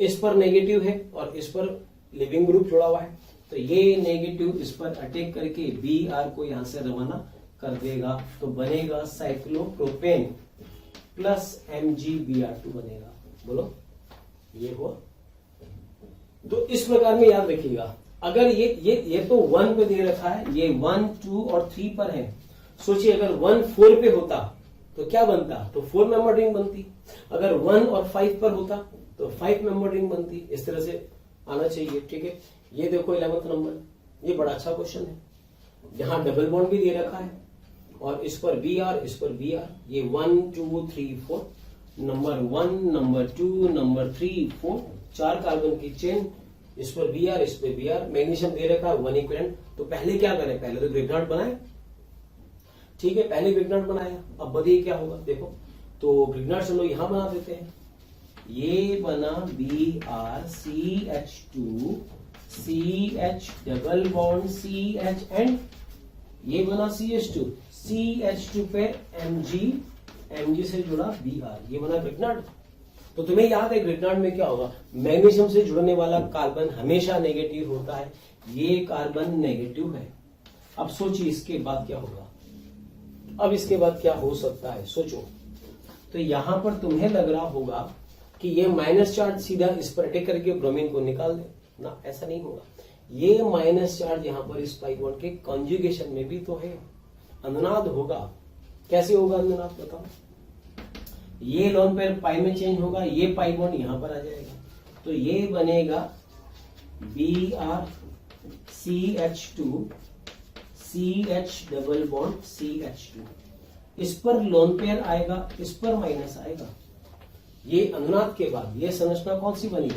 इस पर नेगेटिव है और इस पर लिविंग ग्रुप जुड़ा हुआ है, तो ये नेगेटिव इस पर अटैक करके Br को यहां से रवाना कर देगा। तो बनेगा साइक्लोप्रोपेन प्लस MgBr2 बनेगा। बोलो, ये हुआ। तो इस प्रकार में याद रखिएगा, अगर ये तो 1 पे दे रखा है, ये 1 2 और 3 पर है। सोचिए अगर 1 4 पे होता तो क्या बनता, तो 4 मेंबर रिंग बनती। अगर 1 और 5 पर होता तो 5 मेंबर रिंग बनती। इस तरह से आना चाहिए, ठीक है। ये देखो 11वां नंबर, ये बड़ा अच्छा क्वेश्चन है। यहां डबल बॉन्ड भी दे रखा है और इस पर Br, इस पर Br, ये 1 2 3 4, नंबर 1 नंबर 2 नंबर 3 4, 4 कार्बन की चेन, इस पर Br, इस पर Br, मैग्नीशियम दे रखा है 1 इक्विवेलेंट। तो पहले क्या करें, पहले तो ग्रिग्नार्ड बनाए, ठीक है, पहले ग्रिग्नार्ड बनाया। अब बताइए क्या होगा, देखो तो ग्रिग्नार्ड हम लोग यहां बना देते हैं। ये बना Br CH2 CH double bond CH and ये बना CH2 CH2 पे Mg से जुड़ा Br, ये बना ग्रिग्नार्ड। तो तुम्हें याद है ग्रिग्नार्ड में क्या होगा, मैग्नीशियम से जुड़ने वाला कार्बन हमेशा नेगेटिव होता है, ये कार्बन नेगेटिव है। अब सोचिए इसके बाद क्या होगा, अब इसके बाद क्या हो सकता है, सोचो। तो यहां पर तुम्हें लग रहा होगा कि ये माइनस चार्ज सीधा इस पर अटैक करके ब्रोमीन को निकाल दे ना, ऐसा नहीं होगा। ये माइनस चार्ज यहां पर इस पाई बॉन्ड के कॉन्जुगेशन में भी तो है, अनुनाद होगा। कैसे होगा अनुनाद बताओ, ये लोन पेयर पाई में चेंज होगा, ये पाई बॉन्ड यहां पर आ जाएगा, तो ये बनेगा Br CH2 CH double bond CH2। इस पर लोन पेयर आएगा, इस पर माइनस आएगा। ये अनुनाद के बाद ये संरचना कौन सी बनी,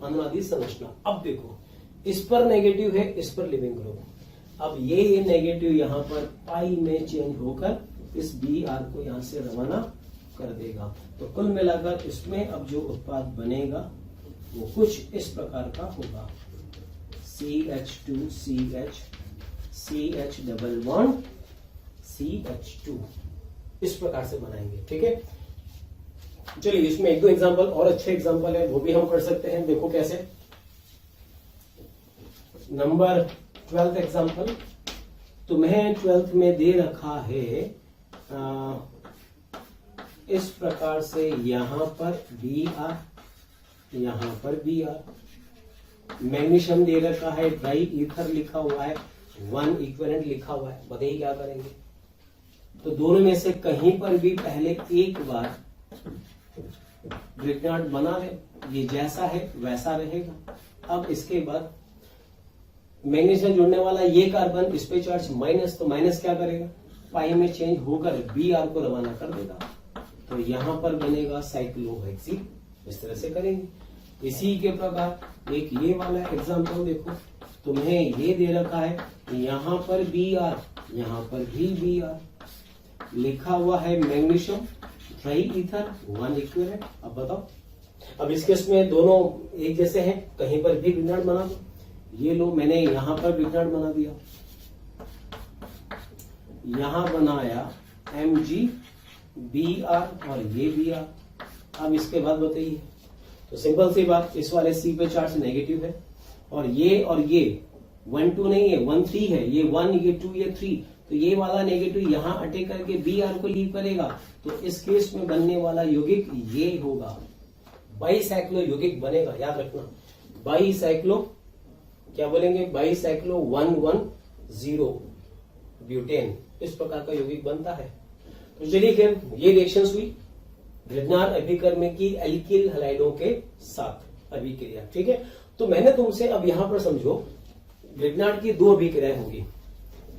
अनुनादी संरचना। अब देखो इस पर नेगेटिव है, इस पर लिविंग ग्रुप। अब ये नेगेटिव यहां पर पाई में चेंज होकर इस Br को यहां से रवाना कर देगा। तो कुल मिलाकर इसमें अब जो उत्पाद बनेगा वो कुछ इस प्रकार का होगा, CH2 CH CH double bond CH2, इस प्रकार से बनाएंगे, ठीक है। चलिए इसमें एक दो एग्जांपल और अच्छे एग्जांपल है, वो भी हम कर सकते हैं। देखो कैसे, नंबर 12th एग्जांपल तुम्हें 12th में दे रखा है इस प्रकार से, यहां पर Br, यहां पर Br, मैग्नीशियम दे रखा है, ड्राई ईथर लिखा हुआ है, 1 इक्विवेलेंट लिखा हुआ है। बताइए क्या करेंगे, तो दोनों में से कहीं पर भी पहले एक बार ग्रिग्नार्ड बना ले, ये जैसा है वैसा रहेगा। अब इसके बाद मैग्नीशियम जुड़ने वाला ये कार्बन, इस पे चार्ज माइनस, तो माइनस क्या करेगा, पाई में चेंज होकर Br को रवाना कर देगा। तो यहां पर बनेगा साइक्लोहेक्सीन, इस तरह से करेंगे। इसी के प्रकार एक ये वाला एग्जांपल देखो, तुम्हें ये दे रखा है, यहां पर Br, यहां पर भी Br, लिखा हुआ है मैग्नीशियम, ट्राई ईथर, 1 इक्विवेलेंट। अब बताओ, अब इस केस में दोनों एक जैसे हैं, कहीं पर भी ग्रिग्नार्ड बना दो। ये लो, मैंने यहां पर ग्रिग्नार्ड बना दिया, यहां बनाया MgBr और ये Br। अब इसके बाद बताइए, तो सिंपल सी बात, इस वाले C पे चार्ज नेगेटिव है और ये 1 2 नहीं है, 1 3 है, ये 1 ये 2 ये 3, तो ये वाला नेगेटिव यहां अटैक करके Br को लीव करेगा। तो इस केस में बनने वाला यौगिक ये होगा, बाईसाइक्लो यौगिक बनेगा। याद रखना, बाईसाइक्लो क्या बोलेंगे, बाईसाइक्लो 110 ब्यूटेन, इस प्रकार का यौगिक बनता है। तो चलिए खैर ये रिएक्शंस हुई ग्रिग्नार्ड अभिकर्म की एल्किल हैलाइडों के साथ अभिक्रिया, ठीक है। तो मैंने तुमसे अब यहां पर समझो ग्रिग्नार्ड की दो अभिक्रियाएं होगी,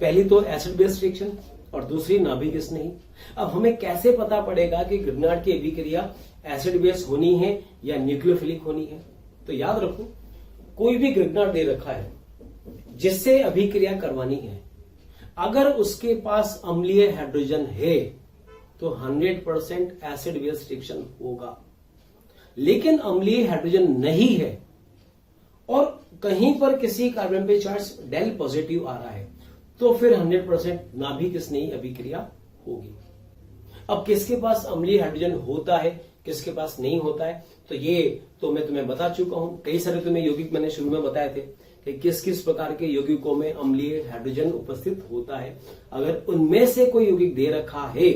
पहली तो एसिड बेस रिएक्शन और दूसरी नाभिक स्नेही। अब हमें कैसे पता पड़ेगा कि ग्रिग्नार्ड की अभिक्रिया एसिड बेस होनी है या न्यूक्लियोफिलिक होनी है? तो याद रखो, कोई भी ग्रिग्नार्ड दे रखा है जिससे अभिक्रिया करवानी है, अगर उसके पास अम्लीय हाइड्रोजन है तो 100% एसिड बेस रिएक्शन होगा। लेकिन अम्लीय हाइड्रोजन नहीं है और कहीं पर किसी कार्बन पे चार्ज डेल पॉजिटिव आ रहा है, तो फिर 100% नाभिक स्नेही अभिक्रिया होगी। अब किसके पास अम्लीय हाइड्रोजन होता है, किसके पास नहीं होता है, तो ये तो मैं तुम्हें बता चुका हूं। कई सारे तुम्हें यौगिक मैंने शुरू में बताए थे कि किस किस प्रकार के यौगिकों में अम्लीय हाइड्रोजन उपस्थित होता है। अगर उनमें से कोई यौगिक दे रखा है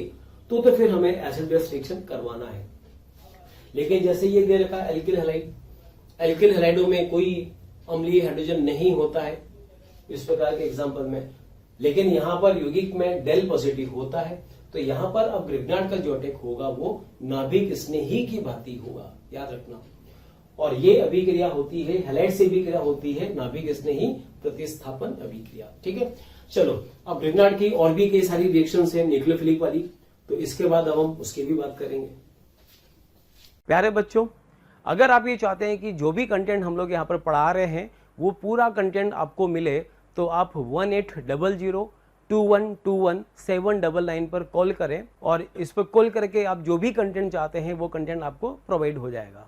तो फिर हमें एसिड बेस रिएक्शन करवाना है। लेकिन जैसे ये दे रखा एल्किल हैलाइड, एल्किल हैलाइडों में कोई अम्लीय हाइड्रोजन नहीं होता है इस प्रकार के एग्जाम्पल में, लेकिन यहां पर यौगिक में डेल पॉजिटिव होता है, तो यहां पर अब ग्रिग्नार्ड का जो अटैक होगा वो नाभिक स्नेही की भांति होगा, याद रखना। और ये अभिक्रिया होती है, हैलाइड से अभिक्रिया होती है नाभिक स्नेही प्रतिस्थापन अभिक्रिया, ठीक है। चलो अब ग्रिग्नार्ड की और भी कई सारी रिएक्शंस है न्यूक्लियोफिलिक वाली, तो इसके बाद अब हम उसकी भी बात करेंगे। प्यारे बच्चों, अगर आप ये चाहते हैं कि जो भी कंटेंट हम लोग यहाँ पर पढ़ा रहे हैं वो पूरा कंटेंट आपको मिले, तो आप 180021217999 पर कॉल करें और इस पर कॉल करके आप जो भी कंटेंट चाहते हैं वो कंटेंट आपको प्रोवाइड हो जाएगा।